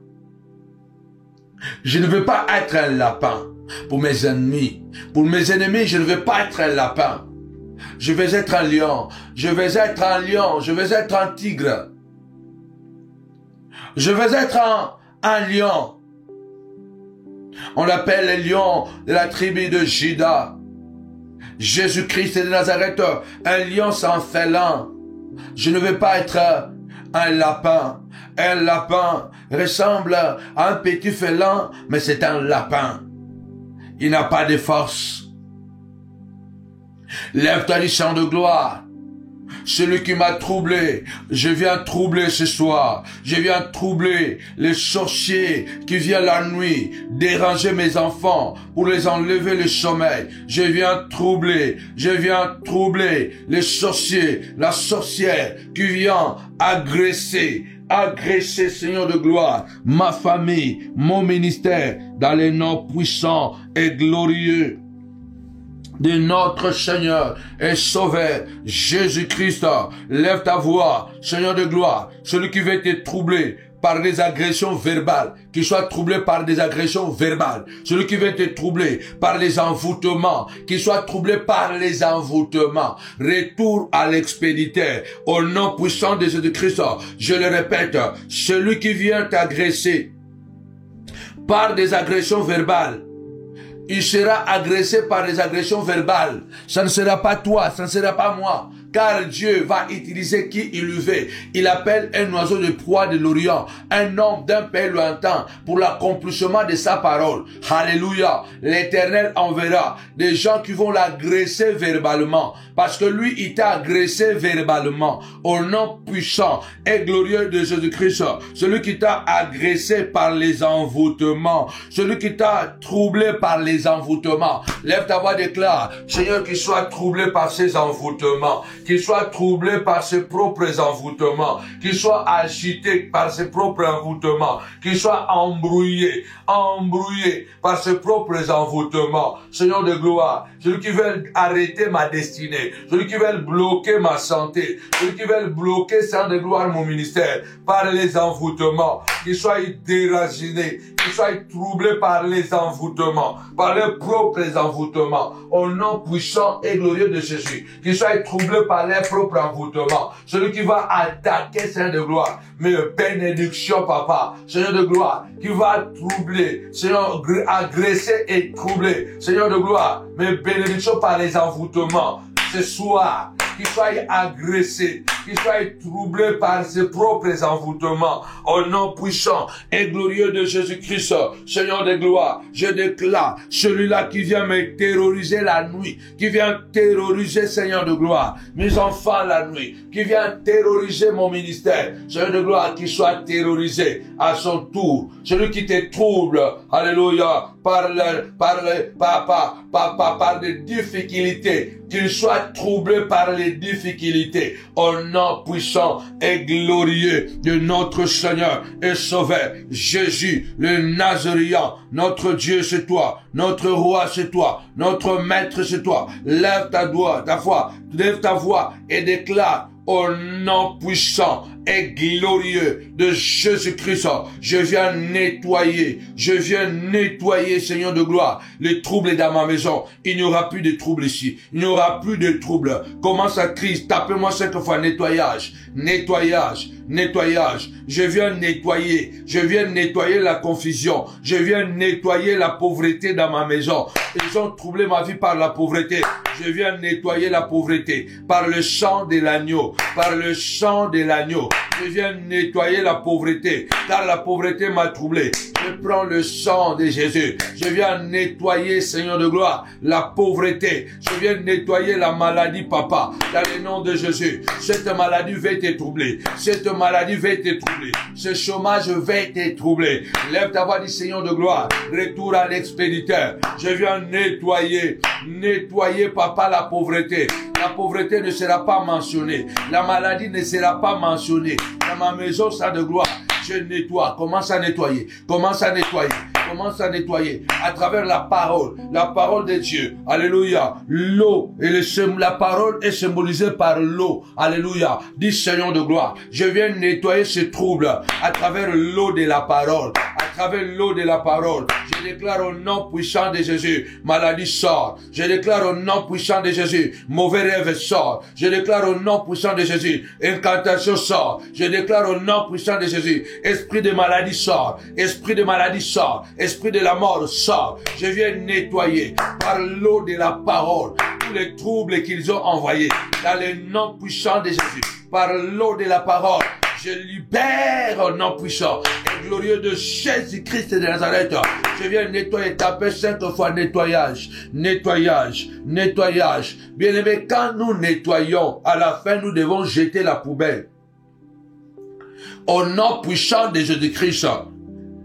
Je ne veux pas être un lapin pour mes ennemis. Pour mes ennemis, je ne veux pas être un lapin. Je vais être un lion. Je vais être un lion. Je vais être un tigre. Je vais être un lion. On l'appelle le lion de la tribu de Juda. Jésus-Christ de Nazareth, un lion sans félin. Je ne veux pas être un lapin. Un lapin ressemble à un petit félin, mais c'est un lapin. Il n'a pas de force. Lève-toi du chant de gloire. Celui qui m'a troublé, je viens troubler ce soir. Je viens troubler les sorciers qui viennent la nuit, déranger mes enfants pour les enlever le sommeil. Je viens troubler les sorciers, la sorcière qui vient agresser, Seigneur de gloire, ma famille, mon ministère, dans les noms puissants et glorieux de notre Seigneur et Sauveur Jésus-Christ. Lève ta voix, Seigneur de gloire, celui qui veut te troubler par des agressions verbales, qu'il soit troublé par des agressions verbales. Celui qui veut te troubler par les envoûtements, qu'il soit troublé par les envoûtements. Retour à l'expéditeur, au nom puissant de Jésus-Christ. Je le répète, celui qui vient t'agresser par des agressions verbales, il sera agressé par des agressions verbales. Ça ne sera pas toi, ça ne sera pas moi. Car Dieu va utiliser qui il le veut. Il appelle un oiseau de proie de l'Orient, un homme d'un pays lointain pour l'accomplissement de sa parole. Alléluia. L'Éternel enverra des gens qui vont l'agresser verbalement. Parce que lui, il t'a agressé verbalement. Au nom puissant et glorieux de Jésus-Christ. Celui qui t'a agressé par les envoûtements. Celui qui t'a troublé par les envoûtements. Lève ta voix, déclare. Seigneur, qu'il soit troublé par ces envoûtements. Qu'il soit troublé par ses propres envoûtements, qu'il soit agité par ses propres envoûtements, qu'il soit embrouillé par ses propres envoûtements. Seigneur de gloire, celui qui veut arrêter ma destinée, celui qui veut bloquer ma santé, celui qui veut bloquer, Seigneur de gloire, mon ministère, par les envoûtements, qu'il soit déraciné, qu'il soit troublé par les envoûtements, par les propres envoûtements, au nom puissant et glorieux de Jésus, qu'il soit troublé par les propres envoûtements, celui qui va attaquer, Seigneur de gloire, mais bénédiction, papa, Seigneur de gloire, qui va troubler, Seigneur, agresser et troubler, Seigneur de gloire, mais bénédiction par les envoûtements, ce soir, qu'il soit agressé, qu'il soit troublé par ses propres envoûtements, au nom puissant et glorieux de Jésus-Christ, Seigneur de gloire, je déclare, celui-là qui vient me terroriser la nuit, qui vient terroriser, Seigneur de gloire, mes enfants la nuit, qui vient terroriser mon ministère, Seigneur de gloire, qu'il soit terrorisé à son tour, celui qui te trouble, alléluia, par des difficultés, qu'il soit troublé par les difficultés, au nom puissant et glorieux de notre Seigneur et Sauveur, Jésus, le Nazaréen. Notre Dieu, c'est toi. Notre Roi, c'est toi. Notre Maître, c'est toi. Lève ta voix et déclare au nom puissant et glorieux de Jésus-Christ, je viens nettoyer, Seigneur de gloire, les troubles dans ma maison. Il n'y aura plus de troubles ici. Il n'y aura plus de troubles. Commence à crier, tapez-moi 5 fois nettoyage. Je viens nettoyer la confusion. Je viens nettoyer la pauvreté dans ma maison. Ils ont troublé ma vie par la pauvreté. Je viens nettoyer la pauvreté par le sang de l'agneau. Je viens nettoyer la pauvreté, car la pauvreté m'a troublé. Je prends le sang de Jésus. Je viens nettoyer, Seigneur de gloire, la pauvreté. Je viens nettoyer la maladie, papa, dans le nom de Jésus. Cette maladie va te troubler. Cette maladie va te troubler. Ce chômage va te troubler. Lève ta voix, dit Seigneur de gloire. Retour à l'expéditeur. Je viens nettoyer, papa, la pauvreté. La pauvreté ne sera pas mentionnée. La maladie ne sera pas mentionnée. Dans ma maison, ça de gloire. Je nettoie. Commence à nettoyer. Commence à nettoyer. Commence à nettoyer à travers la parole de Dieu. Alléluia. L'eau et la parole est symbolisée par l'eau. Alléluia. Dis Seigneur de gloire. Je viens nettoyer ce trouble à travers l'eau de la parole. À travers l'eau de la parole. Je déclare au nom puissant de Jésus, maladie sort. Je déclare au nom puissant de Jésus, mauvais rêve sort. Je déclare au nom puissant de Jésus, incantation sort. Je déclare au nom puissant de Jésus, esprit de maladie sort. Esprit de maladie sort. Esprit de la mort sort. Je viens nettoyer par l'eau de la parole tous les troubles qu'ils ont envoyés dans le nom puissant de Jésus. Par l'eau de la parole, je libère au nom puissant et glorieux de Jésus-Christ de Nazareth. Je viens nettoyer, taper 5 fois nettoyage, nettoyage, nettoyage. Bien-aimé, quand nous nettoyons, à la fin, nous devons jeter la poubelle. Au nom puissant de Jésus-Christ,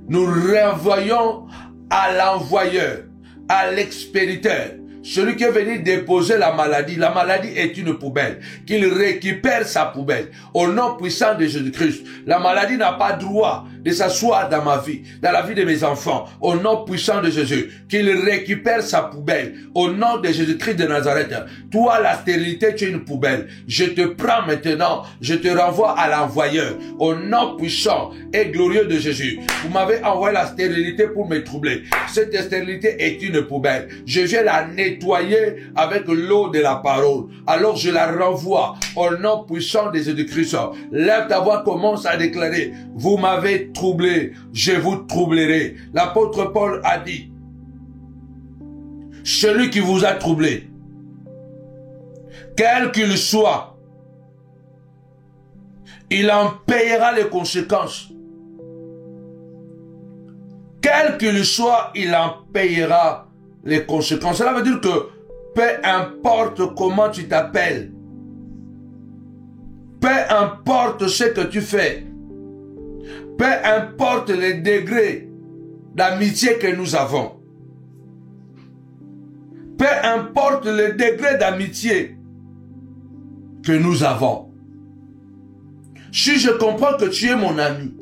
nous renvoyons à l'envoyeur, à l'expéditeur, celui qui est venu déposer la maladie. La maladie est une poubelle. Qu'il récupère sa poubelle. Au nom puissant de Jésus-Christ. La maladie n'a pas droit de s'asseoir dans ma vie, dans la vie de mes enfants. Au nom puissant de Jésus. Qu'il récupère sa poubelle. Au nom de Jésus-Christ de Nazareth. Toi, la stérilité, tu es une poubelle. Je te prends maintenant. Je te renvoie à l'envoyeur. Au nom puissant et glorieux de Jésus. Vous m'avez envoyé la stérilité pour me troubler. Cette stérilité est une poubelle. Je viens la nettoyer avec l'eau de la parole. Alors je la renvoie au nom puissant de Jésus-Christ. Lève ta voix, commence à déclarer: vous m'avez troublé, je vous troublerai. L'apôtre Paul a dit: celui qui vous a troublé, quel qu'il soit, il en payera les conséquences. Quel qu'il soit, il en payera les conséquences. Cela veut dire que peu importe comment tu t'appelles, peu importe ce que tu fais, peu importe les degrés d'amitié que nous avons, peu importe les degrés d'amitié que nous avons, si je comprends que tu es mon ami,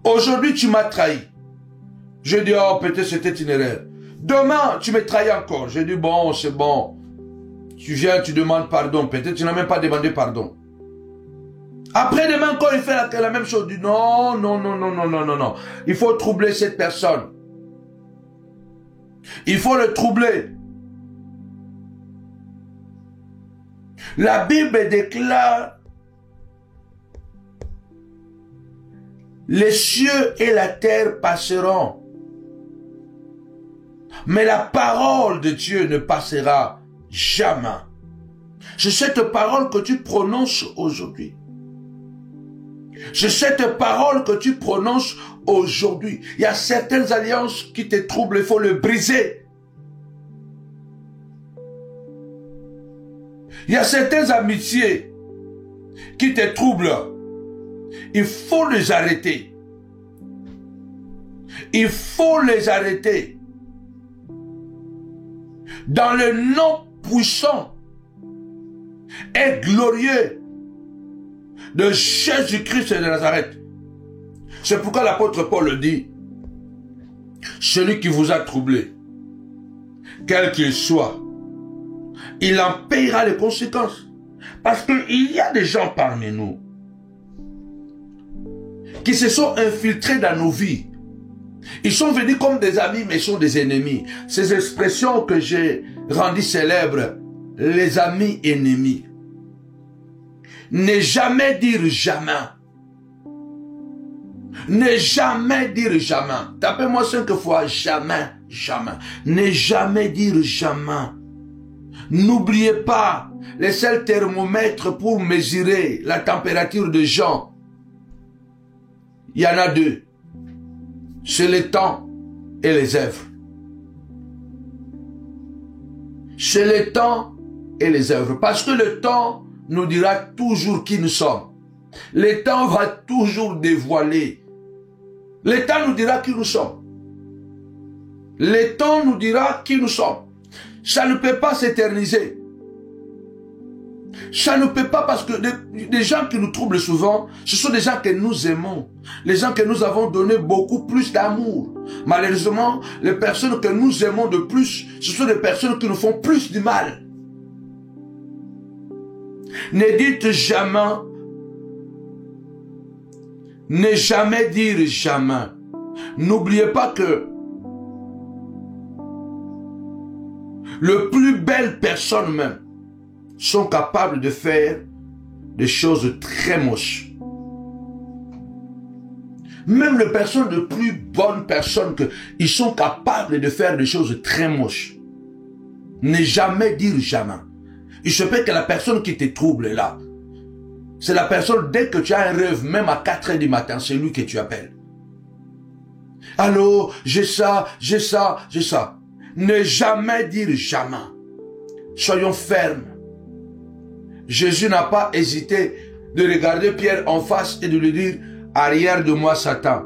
aujourd'hui tu m'as trahi, je dis: oh, peut-être c'était une erreur. Demain, tu me trahis encore. Je dis: bon, c'est bon. Tu viens, tu demandes pardon. Peut-être tu n'as même pas demandé pardon. Après demain encore, il fait la même chose. Il dit: non, non, non, non, non, non, non, non. Il faut troubler cette personne. Il faut le troubler. La Bible déclare: les cieux et la terre passeront, mais la parole de Dieu ne passera jamais. C'est cette parole que tu prononces aujourd'hui. C'est cette parole que tu prononces aujourd'hui. Il y a certaines alliances qui te troublent, il faut le briser. Il y a certaines amitiés qui te troublent. Il faut les arrêter. Il faut les arrêter. Dans le nom puissant et glorieux de Jésus-Christ de Nazareth. C'est pourquoi l'apôtre Paul le dit: celui qui vous a troublé, quel qu'il soit, il en payera les conséquences. Parce qu'il y a des gens parmi nous qui se sont infiltrés dans nos vies. Ils sont venus comme des amis, mais ils sont des ennemis. Ces expressions que j'ai rendues célèbres, les amis ennemis. Ne jamais dire jamais. Ne jamais dire jamais. Tapez-moi 5 fois: jamais, jamais. Ne jamais dire jamais. N'oubliez pas, les seuls thermomètres pour mesurer la température de gens, il y en a deux. C'est le temps et les œuvres. C'est le temps et les œuvres. Parce que le temps nous dira toujours qui nous sommes. Le temps va toujours dévoiler. Le temps nous dira qui nous sommes. Le temps nous dira qui nous sommes. Ça ne peut pas s'éterniser. Ça ne peut pas, parce que les gens qui nous troublent souvent, ce sont des gens que nous aimons. Les gens que nous avons donné beaucoup plus d'amour. Malheureusement, les personnes que nous aimons de plus, ce sont des personnes qui nous font plus du mal. Ne dites jamais, ne jamais dire jamais. N'oubliez pas que le plus belles personnes même sont capables de faire des choses très moches. Même les personnes de plus bonnes personnes, ils sont capables de faire des choses très moches. Ne jamais dire jamais. Il se peut que la personne qui te trouble là, c'est la personne, dès que tu as un rêve, même à 4 heures du matin, c'est lui que tu appelles. Allô, j'ai ça, j'ai ça, j'ai ça. Ne jamais dire jamais. Soyons fermes. Jésus n'a pas hésité de regarder Pierre en face et de lui dire, arrière de moi Satan.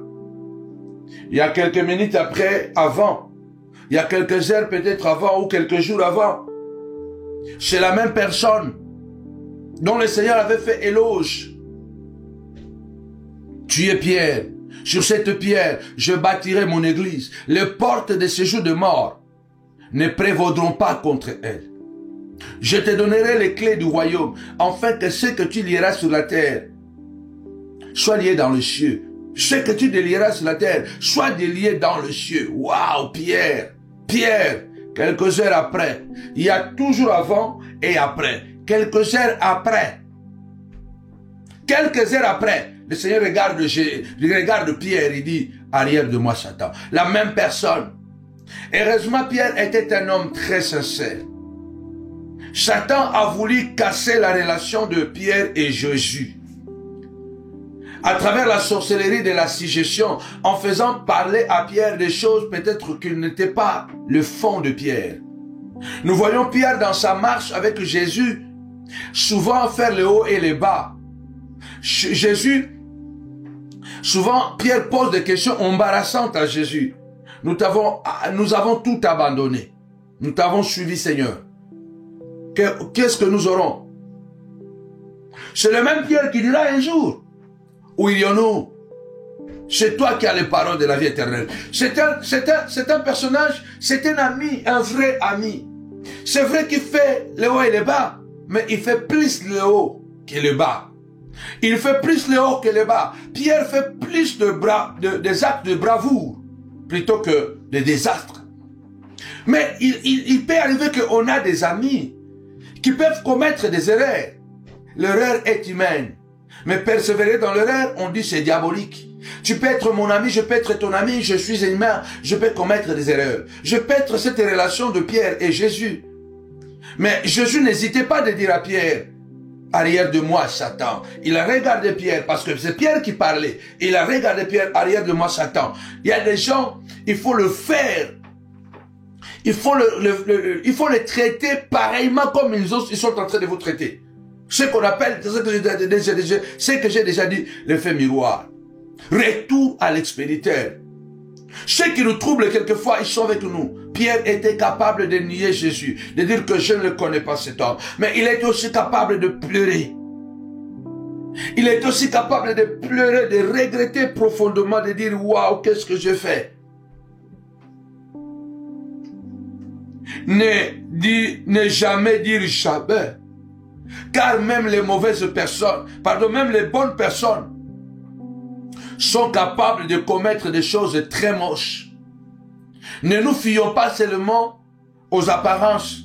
Il y a quelques minutes après, avant, il y a quelques heures peut-être avant ou quelques jours avant, c'est la même personne dont le Seigneur avait fait éloge. Tu es Pierre. Sur cette pierre, je bâtirai mon église. Les portes de séjour de mort ne prévaudront pas contre elle. Je te donnerai les clés du royaume, afin que ce que tu lieras sur la terre soit lié dans le ciel. Ce que tu délieras sur la terre soit délié dans le ciel. Waouh, Pierre! Pierre! Quelques heures après, il y a toujours avant et après. Quelques heures après. Quelques heures après, le Seigneur regarde Pierre et dit, arrière de moi Satan. La même personne. Heureusement, Pierre était un homme très sincère. Satan a voulu casser la relation de Pierre et Jésus. À travers la sorcellerie de la suggestion, en faisant parler à Pierre des choses peut-être qu'il n'était pas le fond de Pierre. Nous voyons Pierre dans sa marche avec Jésus, souvent faire le haut et le bas. Jésus, souvent Pierre pose des questions embarrassantes à Jésus. Nous avons tout abandonné. Nous t'avons suivi, Seigneur. Qu'est-ce que nous aurons? C'est le même Pierre qui dira un jour, où irions-nous? C'est toi qui as les paroles de la vie éternelle. C'est un personnage, c'est un ami, un vrai ami. C'est vrai qu'il fait le haut et le bas, mais il fait plus le haut que le bas. Il fait plus le haut que le bas. Pierre fait plus des actes de bravoure plutôt que des désastres. Mais il peut arriver qu'on a des amis qui peuvent commettre des erreurs. L'erreur est humaine. Mais persévérer dans l'erreur, on dit c'est diabolique. Tu peux être mon ami, je peux être ton ami, je suis humain, je peux commettre des erreurs. Je peux être cette relation de Pierre et Jésus. Mais Jésus n'hésitait pas de dire à Pierre, arrière de moi, Satan. Il a regardé Pierre, parce que c'est Pierre qui parlait. Il a regardé Pierre, arrière de moi, Satan. Il y a des gens, il faut le faire. Il faut les traiter pareillement comme ils sont en train de vous traiter. Ce qu'on appelle, ce que j'ai déjà dit, l'effet miroir. Retour à l'expéditeur. Ceux qui nous troublent quelquefois, ils sont avec nous. Pierre était capable de nier Jésus, de dire que je ne le connais pas cet homme. Mais il était aussi capable de pleurer. Il est aussi capable de pleurer, de regretter profondément, de dire, waouh, qu'est-ce que j'ai fait? Ne jamais dire jamais. Car même les mauvaises personnes, même les bonnes personnes, sont capables de commettre des choses très moches. Ne nous fions pas seulement aux apparences.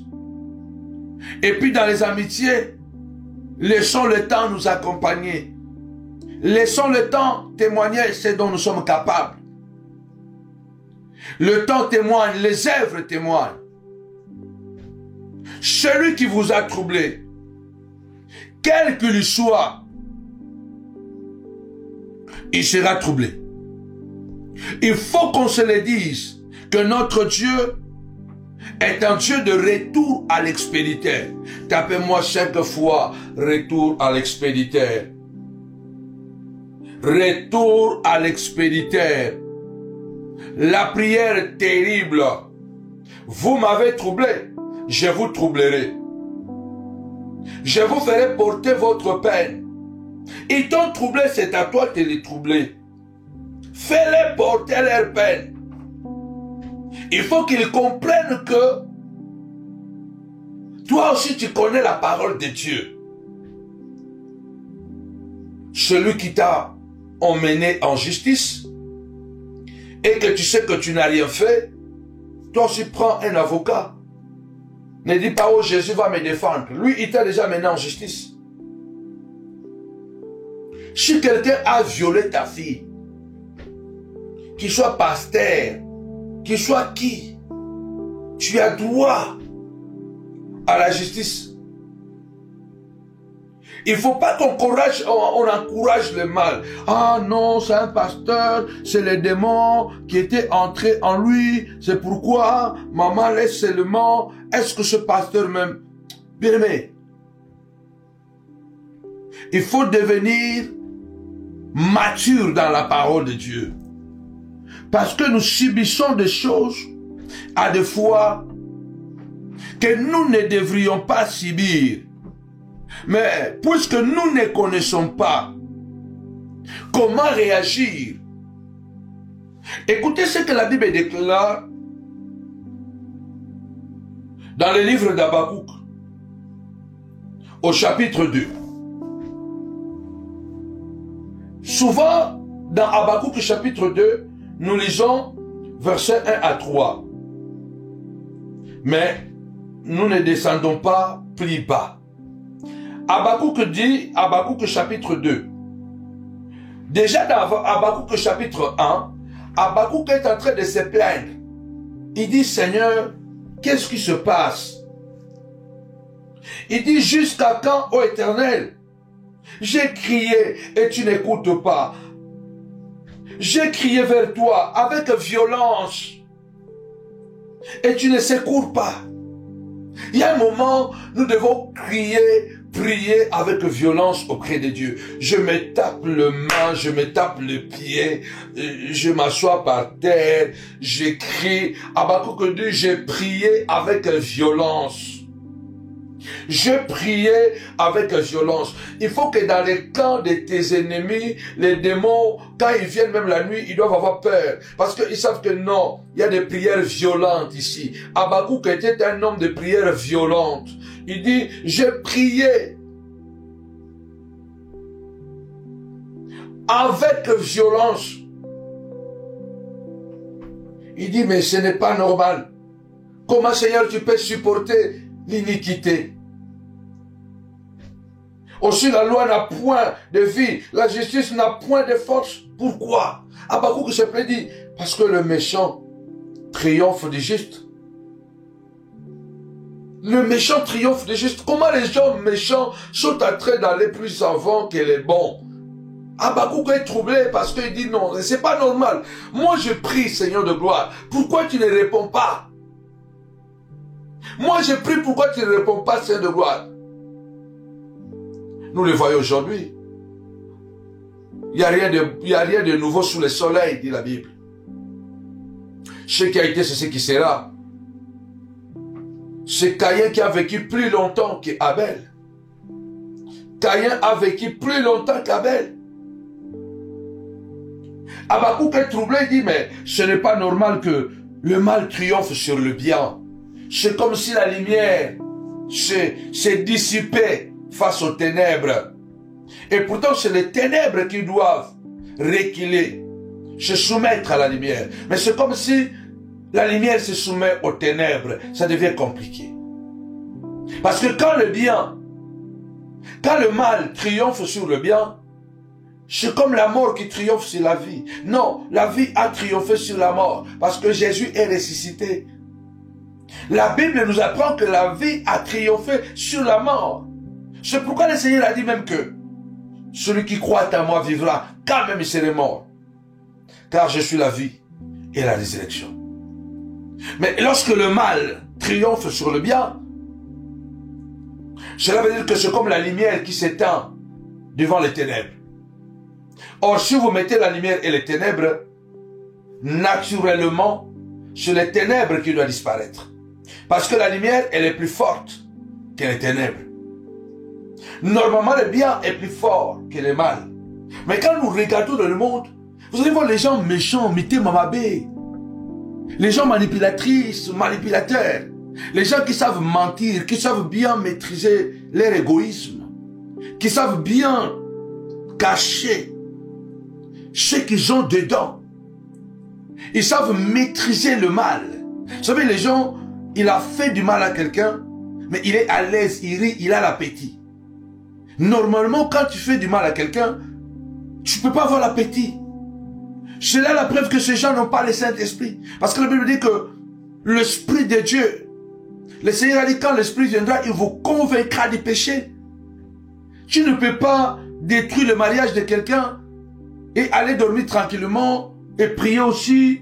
Et puis dans les amitiés, laissons le temps nous accompagner. Laissons le temps témoigner ce dont nous sommes capables. Le temps témoigne, les œuvres témoignent. Celui qui vous a troublé, quel qu'il soit, il sera troublé. Il faut qu'on se le dise que notre Dieu est un Dieu de retour à l'expéditeur. Tapez-moi 5 fois retour à l'expéditeur. Retour à l'expéditeur. La prière est terrible. Vous m'avez troublé, je vous troublerai. Je vous ferai porter votre peine. Ils t'ont troublé, c'est à toi de les troubler. Fais-les porter leur peine. Il faut qu'ils comprennent que toi aussi tu connais la parole de Dieu. Celui qui t'a emmené en justice et que tu sais que tu n'as rien fait, toi aussi prends un avocat. Ne dis pas, oh Jésus va me défendre. Lui, il t'a déjà mené en justice. Si quelqu'un a violé ta fille, qu'il soit pasteur, qu'il soit qui, tu as droit à la justice. Il ne faut pas qu'on encourage le mal. Ah non, c'est un pasteur, c'est les démons qui étaient entrés en lui. C'est pourquoi maman laisse seulement. Est-ce que ce pasteur même... Bien aimé, il faut devenir mature dans la parole de Dieu. Parce que nous subissons des choses à des fois que nous ne devrions pas subir. Mais puisque nous ne connaissons pas comment réagir, écoutez ce que la Bible déclare dans le livre d'Habakkuk, au chapitre 2. Souvent, dans Habakkuk chapitre 2, nous lisons versets 1 à 3. Mais nous ne descendons pas plus bas. Habakkuk dit, Habakkuk chapitre 2. Déjà dans Habakkuk chapitre 1, Habakkuk est en train de se plaindre. Il dit, Seigneur, qu'est-ce qui se passe? Il dit, jusqu'à quand, ô Éternel? J'ai crié et tu n'écoutes pas. J'ai crié vers toi avec violence et tu ne secours pas. Il y a un moment, nous devons crier, prier avec violence auprès de Dieu. Je me tape le main, je me tape le pied, je m'assois par terre, j'écris. Habakkuk dit, j'ai prié avec violence. Je priais avec violence. Il faut que dans les camps de tes ennemis, les démons, quand ils viennent même la nuit, ils doivent avoir peur. Parce qu'ils savent que non, il y a des prières violentes ici. Habakkuk était un homme de prières violentes. Il dit, j'ai prié avec violence. Il dit, mais ce n'est pas normal. Comment, Seigneur, tu peux supporter l'iniquité? Aussi, la loi n'a point de vie, la justice n'a point de force. Pourquoi? Habakkuk se prédit, parce que le méchant triomphe du juste. Le méchant triomphe du juste. Comment les gens méchants sont en train d'aller plus avant que les bons? Habakkuk est troublé parce qu'il dit non, c'est pas normal. Moi je prie, Seigneur de gloire. Pourquoi tu ne réponds pas? Moi je prie, pourquoi tu ne réponds pas, Seigneur de gloire? Nous le voyons aujourd'hui. Il n'y a rien de nouveau sous le soleil, dit la Bible. Ce qui a été, c'est ce qui sera. C'est Caïn qui a vécu plus longtemps qu'Abel. Caïn a vécu plus longtemps qu'Abel. Habakkuk est troublé, il dit, mais ce n'est pas normal que le mal triomphe sur le bien. C'est comme si la lumière s'est dissipée face aux ténèbres. Et pourtant, c'est les ténèbres qui doivent reculer, se soumettre à la lumière. Mais c'est comme si la lumière se soumet aux ténèbres. Ça devient compliqué. Parce que quand le mal triomphe sur le bien, c'est comme la mort qui triomphe sur la vie. Non, la vie a triomphé sur la mort parce que Jésus est ressuscité. La Bible nous apprend que la vie a triomphé sur la mort. C'est pourquoi le Seigneur a dit même que celui qui croit en moi vivra, quand même il serait mort. Car je suis la vie et la résurrection. Mais lorsque le mal triomphe sur le bien, cela veut dire que c'est comme la lumière qui s'éteint devant les ténèbres. Or, si vous mettez la lumière et les ténèbres, naturellement, c'est les ténèbres qui doivent disparaître. Parce que la lumière, elle est plus forte que les ténèbres. Normalement, le bien est plus fort que le mal. Mais quand nous regardons dans le monde, vous allez voir les gens méchants, Mité Mamabé, les gens manipulatrices, manipulateurs, les gens qui savent mentir, qui savent bien maîtriser leur égoïsme, qui savent bien cacher ce qu'ils ont dedans. Ils savent maîtriser le mal. Vous savez, les gens, il a fait du mal à quelqu'un, mais il est à l'aise, il rit, il a l'appétit. Normalement, quand tu fais du mal à quelqu'un, tu ne peux pas avoir l'appétit. C'est là la preuve que ces gens n'ont pas le Saint-Esprit. Parce que la Bible dit que l'Esprit de Dieu, le Seigneur a dit quand l'Esprit viendra, il vous convaincra du péché. Tu ne peux pas détruire le mariage de quelqu'un et aller dormir tranquillement et prier aussi.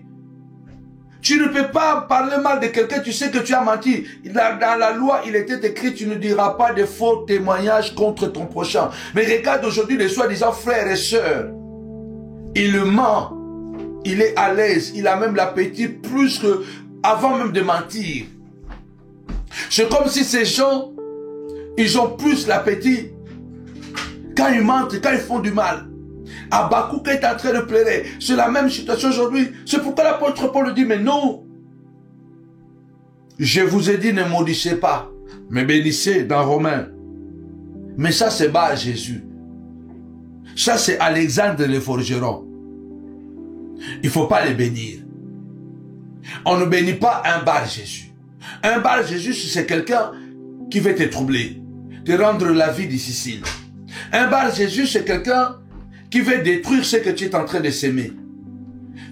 Tu ne peux pas parler mal de quelqu'un, tu sais que tu as menti. Dans la loi, il était écrit, tu ne diras pas de faux témoignages contre ton prochain. Mais regarde aujourd'hui les soi-disant frères et sœurs. Il ment. Il est à l'aise. Il a même l'appétit plus que avant même de mentir. C'est comme si ces gens, ils ont plus l'appétit quand ils mentent, quand ils font du mal. Habakkuk est en train de pleurer. C'est la même situation aujourd'hui. C'est pourquoi l'apôtre Paul dit, mais non. Je vous ai dit, ne maudissez pas, mais bénissez dans Romains. Mais ça, c'est Bar Jésus. Ça, c'est Alexandre le forgeron. Il ne faut pas les bénir. On ne bénit pas un Bar Jésus. Un Bar Jésus, c'est quelqu'un qui veut te troubler, te rendre la vie difficile. Un Bar Jésus, c'est quelqu'un qui veut détruire ce que tu es en train de s'aimer.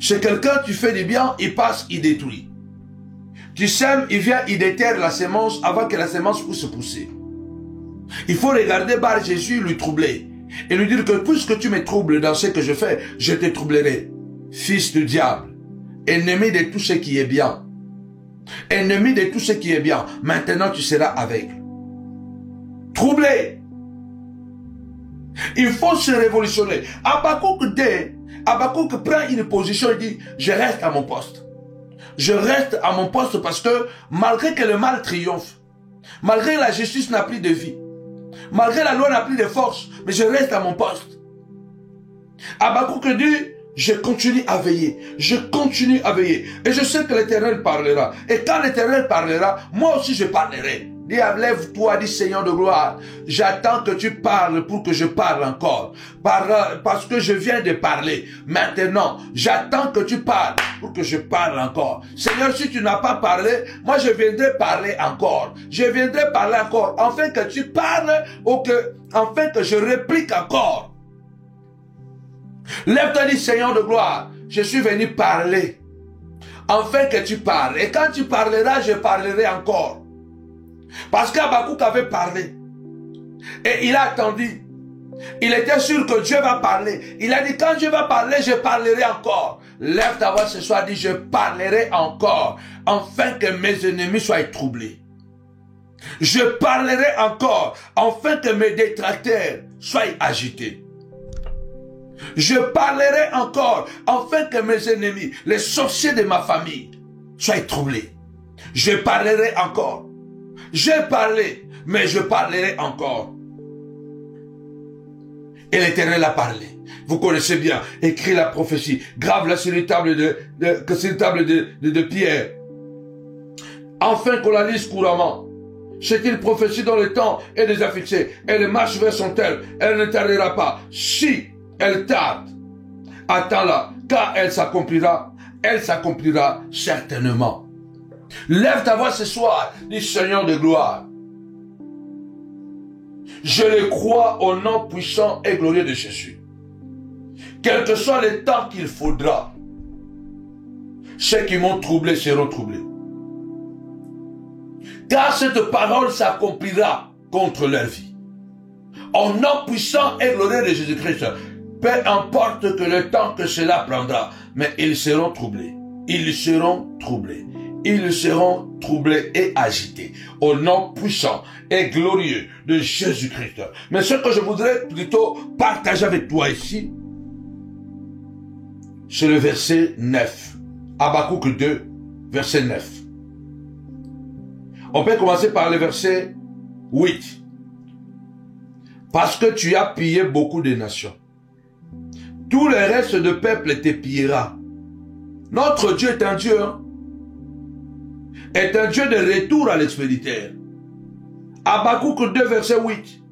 C'est quelqu'un, tu fais du bien, il passe, il détruit. Tu sèmes, il vient, il déterre la sémence avant que la sémence puisse pousser. Il faut regarder Bar Jésus, lui troubler. Et lui dire que puisque tu me troubles dans ce que je fais, je te troublerai. Fils du diable, ennemi de tout ce qui est bien. Ennemi de tout ce qui est bien. Maintenant tu seras aveugle. Troublé. Il faut se révolutionner. Habakkuk prend une position et dit, je reste à mon poste. Je reste à mon poste parce que malgré que le mal triomphe, malgré que la justice n'a plus de vie, malgré que la loi n'a plus de force, mais je reste à mon poste. Habakkuk dit, je continue à veiller. Je continue à veiller. Et je sais que l'Éternel parlera. Et quand l'Éternel parlera, moi aussi je parlerai. Dis, lève-toi, dit Seigneur de gloire. J'attends que tu parles pour que je parle encore. Parce que je viens de parler. Maintenant, j'attends que tu parles pour que je parle encore. Seigneur, si tu n'as pas parlé, moi je viendrai parler encore. Je viendrai parler encore. Afin que tu parles ou afin que je réplique encore. Lève-toi, dit Seigneur de gloire. Je suis venu parler. Afin que tu parles. Et quand tu parleras, je parlerai encore. Parce qu'Habakkuk avait parlé. Et il a attendu. Il était sûr que Dieu va parler. Il a dit, quand Dieu va parler, je parlerai encore. Lève ta voix ce soir, dis, je parlerai encore. Afin que mes ennemis soient troublés. Je parlerai encore. Afin que mes détracteurs soient agités. Je parlerai encore. Afin que mes ennemis, les sorciers de ma famille, soient troublés. Je parlerai encore. J'ai parlé, mais je parlerai encore. Et l'Éternel a parlé. Vous connaissez bien. Écris la prophétie. Grave-la sur les tables de pierre. Enfin qu'on la lise couramment. C'est une prophétie dont le temps est déjà fixé. Elle marche vers son terme. Elle ne tardera pas. Si elle tarde, attends-la. Quand elle s'accomplira certainement. Lève ta voix ce soir, dis Seigneur de gloire. Je le crois au nom puissant et glorieux de Jésus. Quel que soit le temps qu'il faudra, ceux qui m'ont troublé seront troublés. Car cette parole s'accomplira contre leur vie. Au nom puissant et glorieux de Jésus-Christ, peu importe que le temps que cela prendra, mais ils seront troublés. Ils seront troublés. Ils seront troublés et agités. Au nom puissant et glorieux de Jésus-Christ. Mais ce que je voudrais plutôt partager avec toi ici, c'est le verset 9. Habakkuk 2, verset 9. On peut commencer par le verset 8. Parce que tu as pillé beaucoup de nations. Tout le reste de peuple te pillera. Notre Dieu est un Dieu, est un Dieu de retour à l'expéditeur. Habakkuk 2, verset 8.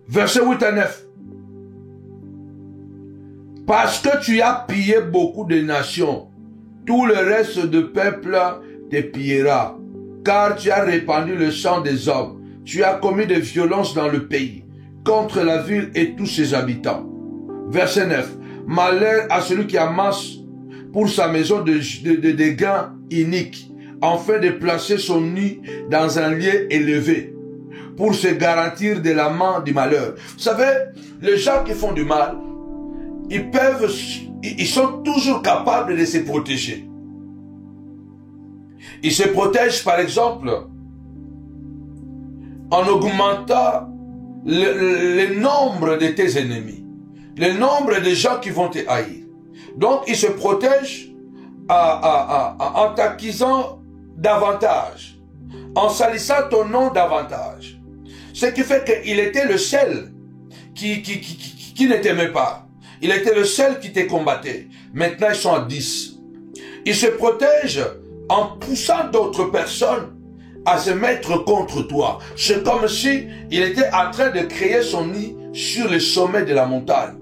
Verset 8 à 9. Parce que tu as pillé beaucoup de nations, tout le reste de peuple te pillera. Car tu as répandu le sang des hommes. Tu as commis des violences dans le pays, contre la ville et tous ses habitants. Verset 9. Malheur à celui qui amasse pour sa maison des gains iniques, afin de placer son nid dans un lieu élevé, pour se garantir de la main du malheur. Vous savez, les gens qui font du mal, ils sont toujours capables de se protéger. Ils se protègent, par exemple, en augmentant le nombre de tes ennemis, le nombre de gens qui vont te haïr. Donc, ils se protègent en t'acquisant davantage, en salissant ton nom davantage. Ce qui fait qu'il était le seul qui ne t'aimait pas. Il était le seul qui te combattait. Maintenant, ils sont à 10. Ils se protègent en poussant d'autres personnes à se mettre contre toi. C'est comme si il était en train de créer son nid sur le sommet de la montagne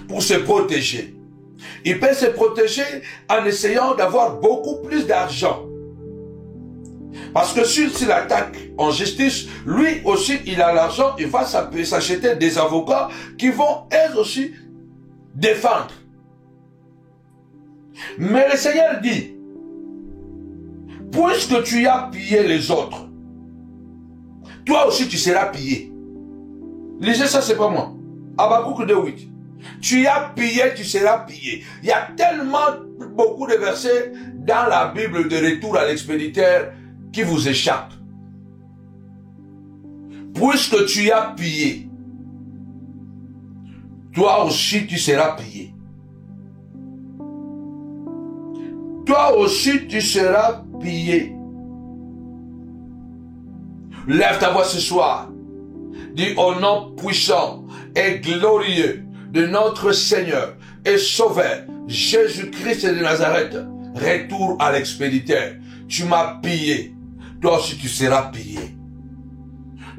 pour se protéger. Il peut se protéger en essayant d'avoir beaucoup plus d'argent. Parce que s'il attaque en justice, lui aussi il a l'argent, il va s'acheter des avocats qui vont eux aussi défendre. Mais le Seigneur dit, puisque tu as pillé les autres, toi aussi tu seras pillé. Lisez ça, c'est pas moi. Habakkuk 2:8. Tu as pillé, tu seras pillé. Il y a tellement beaucoup de versets dans la Bible de retour à l'expéditeur qui vous échappent. Puisque tu as pillé, toi aussi tu seras pillé. Toi aussi tu seras pillé. Lève ta voix ce soir. Dis au nom puissant et glorieux de notre Seigneur et Sauveur, Jésus-Christ de Nazareth, retour à l'expéditeur. Tu m'as pillé, toi aussi tu seras pillé.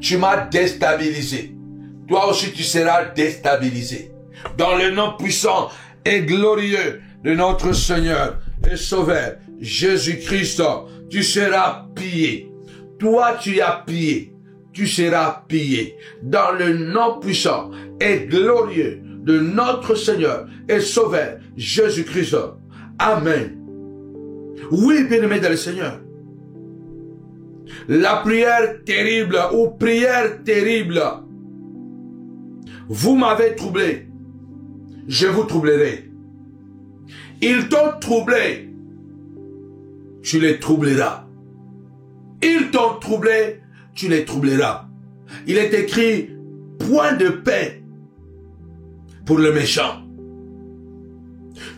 Tu m'as déstabilisé, toi aussi tu seras déstabilisé. Dans le nom puissant et glorieux de notre Seigneur et Sauveur, Jésus-Christ, tu seras pillé. Toi tu as pillé, tu seras pillé. Dans le nom puissant et glorieux de notre Seigneur et Sauveur, Jésus-Christ. Amen. Oui, bien-aimé dans le Seigneur. La prière terrible ou prière terrible. Vous m'avez troublé. Je vous troublerai. Ils t'ont troublé. Tu les troubleras. Ils t'ont troublé. Tu les troubleras. Il est écrit, point de paix pour le méchant.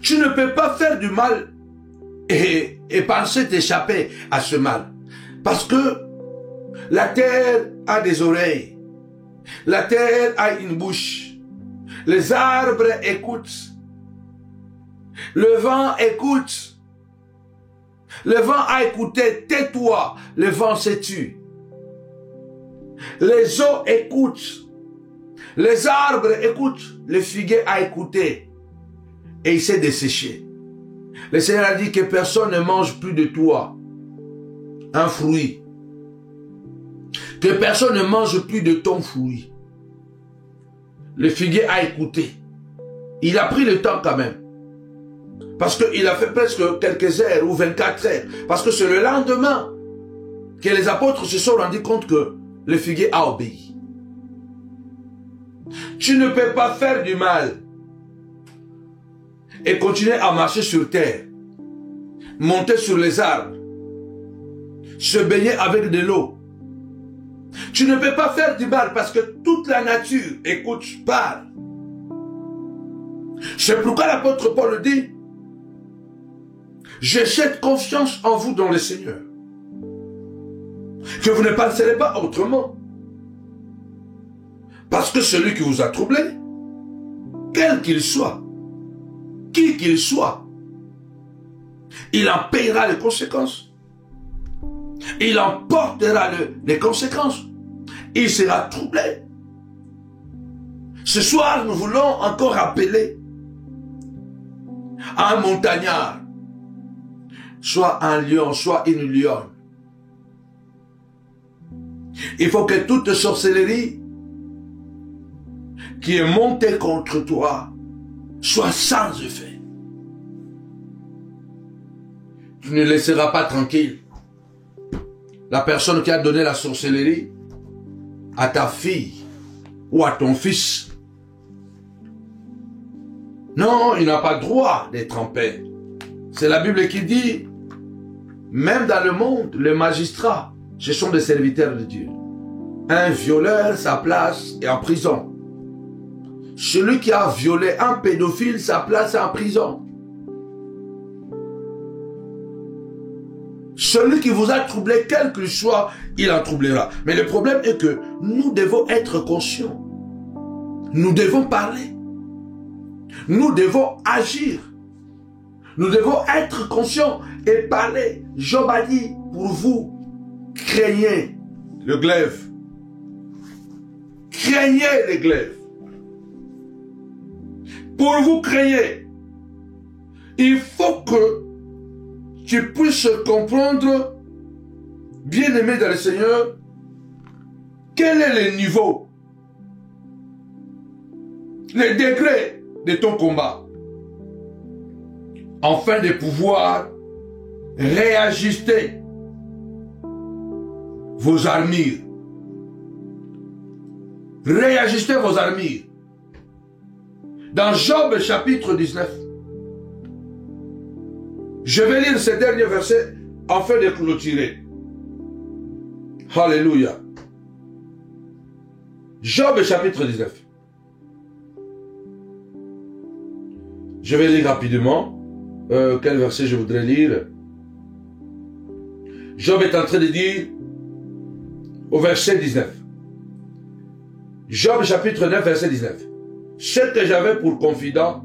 Tu ne peux pas faire du mal et penser t'échapper à ce mal. Parce que la terre a des oreilles. La terre a une bouche. Les arbres écoutent. Le vent écoute. Le vent a écouté, tais-toi. Le vent se tue. Les eaux écoutent. Les arbres écoutent. Le figuier a écouté. Et il s'est desséché. Le Seigneur a dit que personne ne mange plus de toi un fruit. Que personne ne mange plus de ton fruit. Le figuier a écouté. Il a pris le temps quand même. Parce qu'il a fait presque quelques heures ou 24 heures. Parce que c'est le lendemain que les apôtres se sont rendus compte que le figuier a obéi. Tu ne peux pas faire du mal et continuer à marcher sur terre, monter sur les arbres, se baigner avec de l'eau. Tu ne peux pas faire du mal parce que toute la nature, écoute, parle. C'est pourquoi l'apôtre Paul dit, j'ai cette confiance en vous dans le Seigneur, que vous ne penserez pas autrement. Parce que celui qui vous a troublé, quel qu'il soit, qui qu'il soit, il en payera les conséquences. Il en portera les conséquences. Il sera troublé. Ce soir, nous voulons encore rappeler à un montagnard, soit un lion, soit une lionne. Il faut que toute sorcellerie qui est montée contre toi soit sans effet. Tu ne laisseras pas tranquille la personne qui a donné la sorcellerie à ta fille ou à ton fils. Non, il n'a pas droit d'être en paix. C'est la Bible qui dit, même dans le monde, les magistrats, ce sont des serviteurs de Dieu. Un violeur, sa place est en prison. Celui qui a violé un pédophile, sa place est en prison. Celui qui vous a troublé, quel qu'il soit, il en troublera. Mais le problème est que nous devons être conscients. Nous devons parler. Nous devons agir. Nous devons être conscients et parler. Job a dit, pour vous, craignez le glaive. Craignez le glaive. Pour vous craignez. Il faut que tu puisses comprendre, bien-aimé dans le Seigneur, quel est le niveau, le degré de ton combat, afin de pouvoir réajuster vos armures. Réajuster vos armures. Dans Job chapitre 19, je vais lire ce dernier verset afin de clôturer. Alléluia. Job chapitre 19. Je vais lire rapidement. Quel verset je voudrais lire? Job est en train de dire au verset 19. Job chapitre 9 verset 19. Ce que j'avais pour confident,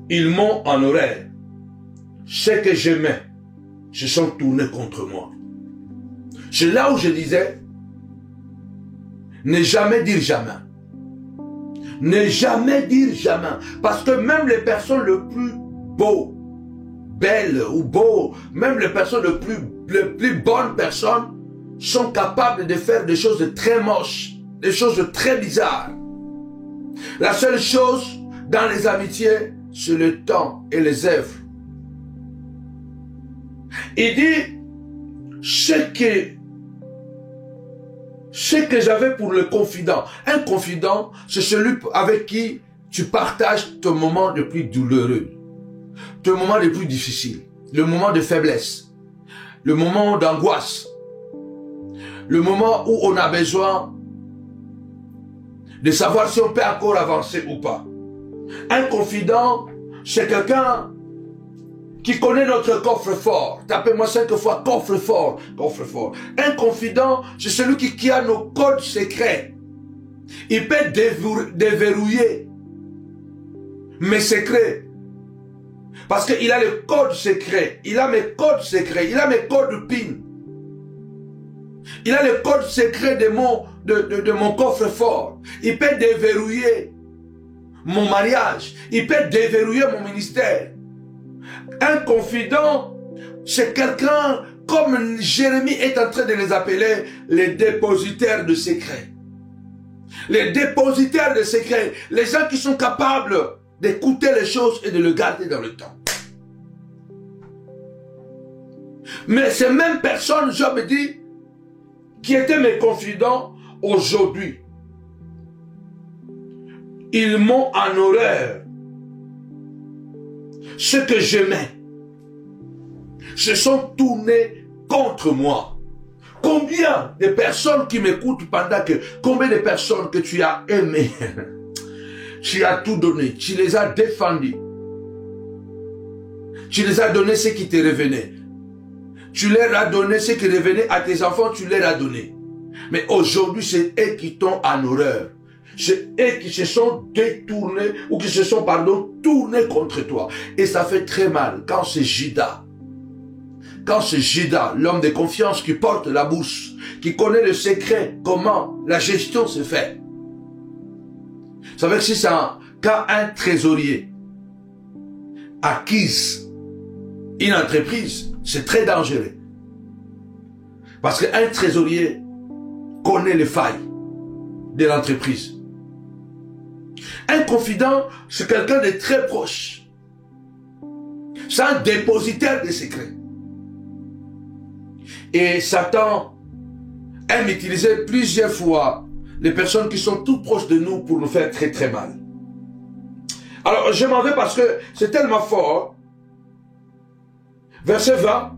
ils m'ont en horreur. Ce que j'aimais se sont tournés contre moi. C'est là où je disais, ne jamais dire jamais. Ne jamais dire jamais. Parce que même les personnes les plus beaux, belles ou beaux, même les personnes les plus bonnes personnes sont capables de faire des choses de très moches, des choses de très bizarres. La seule chose dans les amitiés, c'est le temps et les œuvres. Il dit, ce que j'avais pour le confident. Un confident, c'est celui avec qui tu partages ton moment le plus douloureux, ton moment le plus difficile, le moment de faiblesse, le moment d'angoisse, le moment où on a besoin de savoir si on peut encore avancer ou pas. Un confident, c'est quelqu'un qui connaît notre coffre-fort. Tapez-moi 5 fois coffre-fort, coffre-fort. Un confident, c'est celui qui a nos codes secrets. Il peut déverrouiller mes secrets. Parce qu'il a les codes secrets. Il a mes codes secrets. Il a mes codes PIN. Il a les codes secrets de mon coffre-fort. Il peut déverrouiller mon mariage. Il peut déverrouiller mon ministère. Un confident, c'est quelqu'un, comme Jérémie est en train de les appeler, les dépositaires de secrets. Les dépositaires de secrets. Les gens qui sont capables d'écouter les choses et de le garder dans le temps. Mais ces mêmes personnes, Job dit, qui étaient mes confidents, aujourd'hui, ils m'ont en horreur. Ceux que j'aimais se sont tournés contre moi. Combien de personnes qui m'écoutent combien de personnes que tu as aimées, tu as tout donné, tu les as défendus, tu les as donné ce qui te revenait, tu leur as donné ce qui revenait à tes enfants, tu leur as donné. Mais aujourd'hui, c'est eux qui t'ont en horreur. C'est eux qui se sont détournés ou qui se sont, tournés contre toi. Et ça fait très mal quand c'est Judas. Quand c'est Judas, l'homme de confiance qui porte la bourse, qui connaît le secret, comment la gestion se fait. Vous savez que si c'est quand un trésorier acquise une entreprise, c'est très dangereux. Parce qu'un trésorier connaît les failles de l'entreprise. Un confident, c'est quelqu'un de très proche. C'est un dépositaire des secrets. Et Satan aime utiliser plusieurs fois les personnes qui sont tout proches de nous pour nous faire très très mal. Alors je m'en vais parce que c'est tellement fort. Verset 20.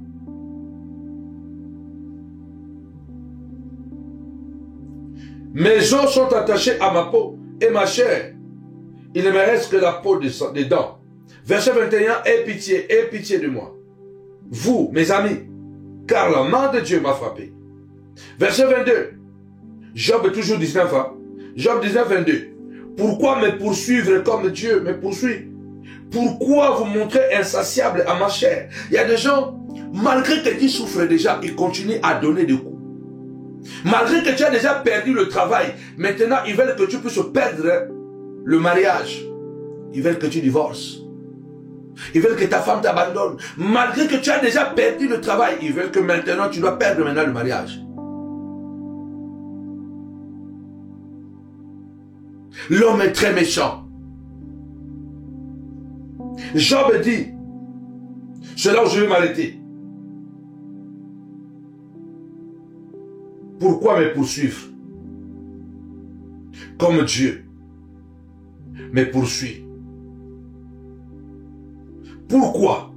Mes os sont attachés à ma peau et ma chair. Il ne me reste que la peau des dents. Verset 21. Aie pitié de moi. Vous, mes amis, car la main de Dieu m'a frappé. Verset 22. Job toujours 19. Job 19, 22. Pourquoi me poursuivre comme Dieu me poursuit? Pourquoi vous montrez insatiable à ma chair? Il y a des gens, malgré que tu souffres déjà, ils continuent à donner des coups. Malgré que tu as déjà perdu le travail, maintenant ils veulent que tu puisses perdre le mariage. Ils veulent que tu divorces. Ils veulent que ta femme t'abandonne. Malgré que tu as déjà perdu le travail, ils veulent que maintenant tu dois perdre le mariage. L'homme est très méchant. Job dit, c'est là où je vais m'arrêter. Pourquoi me poursuivre? Comme Dieu me poursuit. Pourquoi?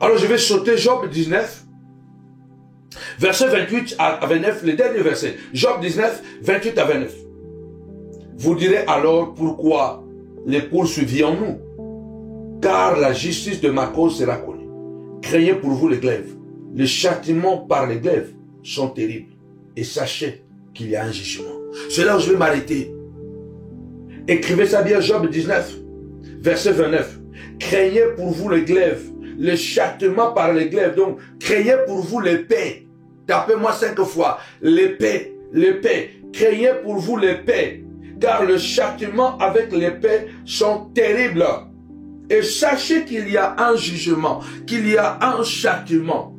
Alors je vais sauter Job 19, verset 28 à 29, le dernier verset. Job 19, 28 à 29. Vous direz alors pourquoi les poursuivions-nous? Car la justice de ma cause sera connue. Craignez pour vous les glaives. Les châtiments par les glaives sont terribles. Et sachez qu'il y a un jugement. C'est là où je vais m'arrêter. Écrivez ça bien, Job 19, verset 29. Craignez pour vous les glaives. Le châtiment par les glaives. Donc, craignez pour vous l'épée. Tapez-moi 5 fois. L'épée, l'épée. Craignez pour vous l'épée. Car le châtiment avec l'épée sont terribles. Et sachez qu'il y a un jugement, qu'il y a un châtiment,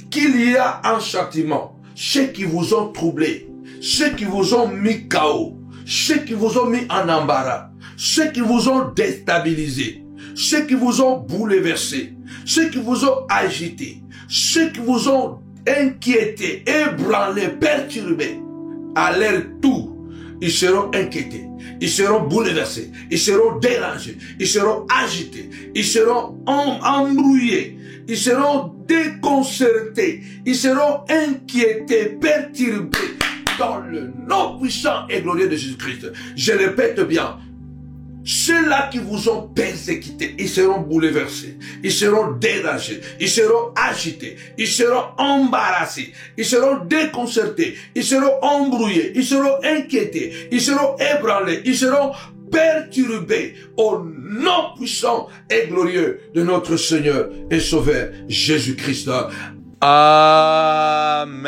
qu'il y a un châtiment. Ceux qui vous ont troublé, ceux qui vous ont mis KO, ceux qui vous ont mis en embarras, ceux qui vous ont déstabilisé, ceux qui vous ont bouleversé, ceux qui vous ont agité, ceux qui vous ont inquiété, ébranlé, perturbé, à leur tour, ils seront inquiétés, ils seront bouleversés, ils seront dérangés, ils seront agités, ils seront embrouillés, ils seront déconcertés, ils seront inquiétés, perturbés dans le nom puissant et glorieux de Jésus-Christ. Je répète bien, ceux-là qui vous ont persécutés, ils seront bouleversés, ils seront dérangés, ils seront agités, ils seront embarrassés, ils seront déconcertés, ils seront embrouillés, ils seront inquiétés, ils seront ébranlés, ils seront perturbés au nom puissant et glorieux de notre Seigneur et Sauveur Jésus-Christ. Amen.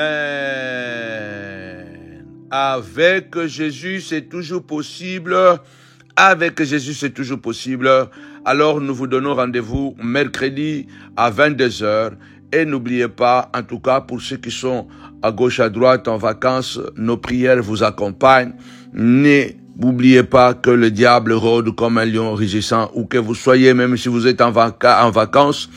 Avec Jésus, c'est toujours possible. Avec Jésus, c'est toujours possible. Alors, nous vous donnons rendez-vous mercredi à 22h. Et n'oubliez pas, en tout cas, pour ceux qui sont à gauche, à droite, en vacances, nos prières vous accompagnent. N'oubliez pas que le diable rôde comme un lion rugissant, ou que vous soyez, même si vous êtes en vacances,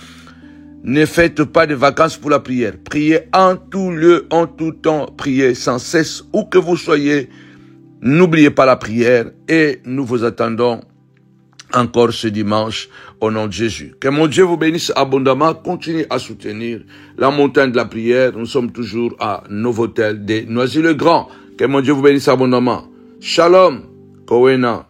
Ne faites pas de vacances pour la prière. Priez en tout lieu, en tout temps. Priez sans cesse, où que vous soyez. N'oubliez pas la prière et nous vous attendons encore ce dimanche au nom de Jésus. Que mon Dieu vous bénisse abondamment. Continuez à soutenir la montagne de la prière. Nous sommes toujours à Novotel des Noisy-le-Grand. Que mon Dieu vous bénisse abondamment. Shalom. Kowena.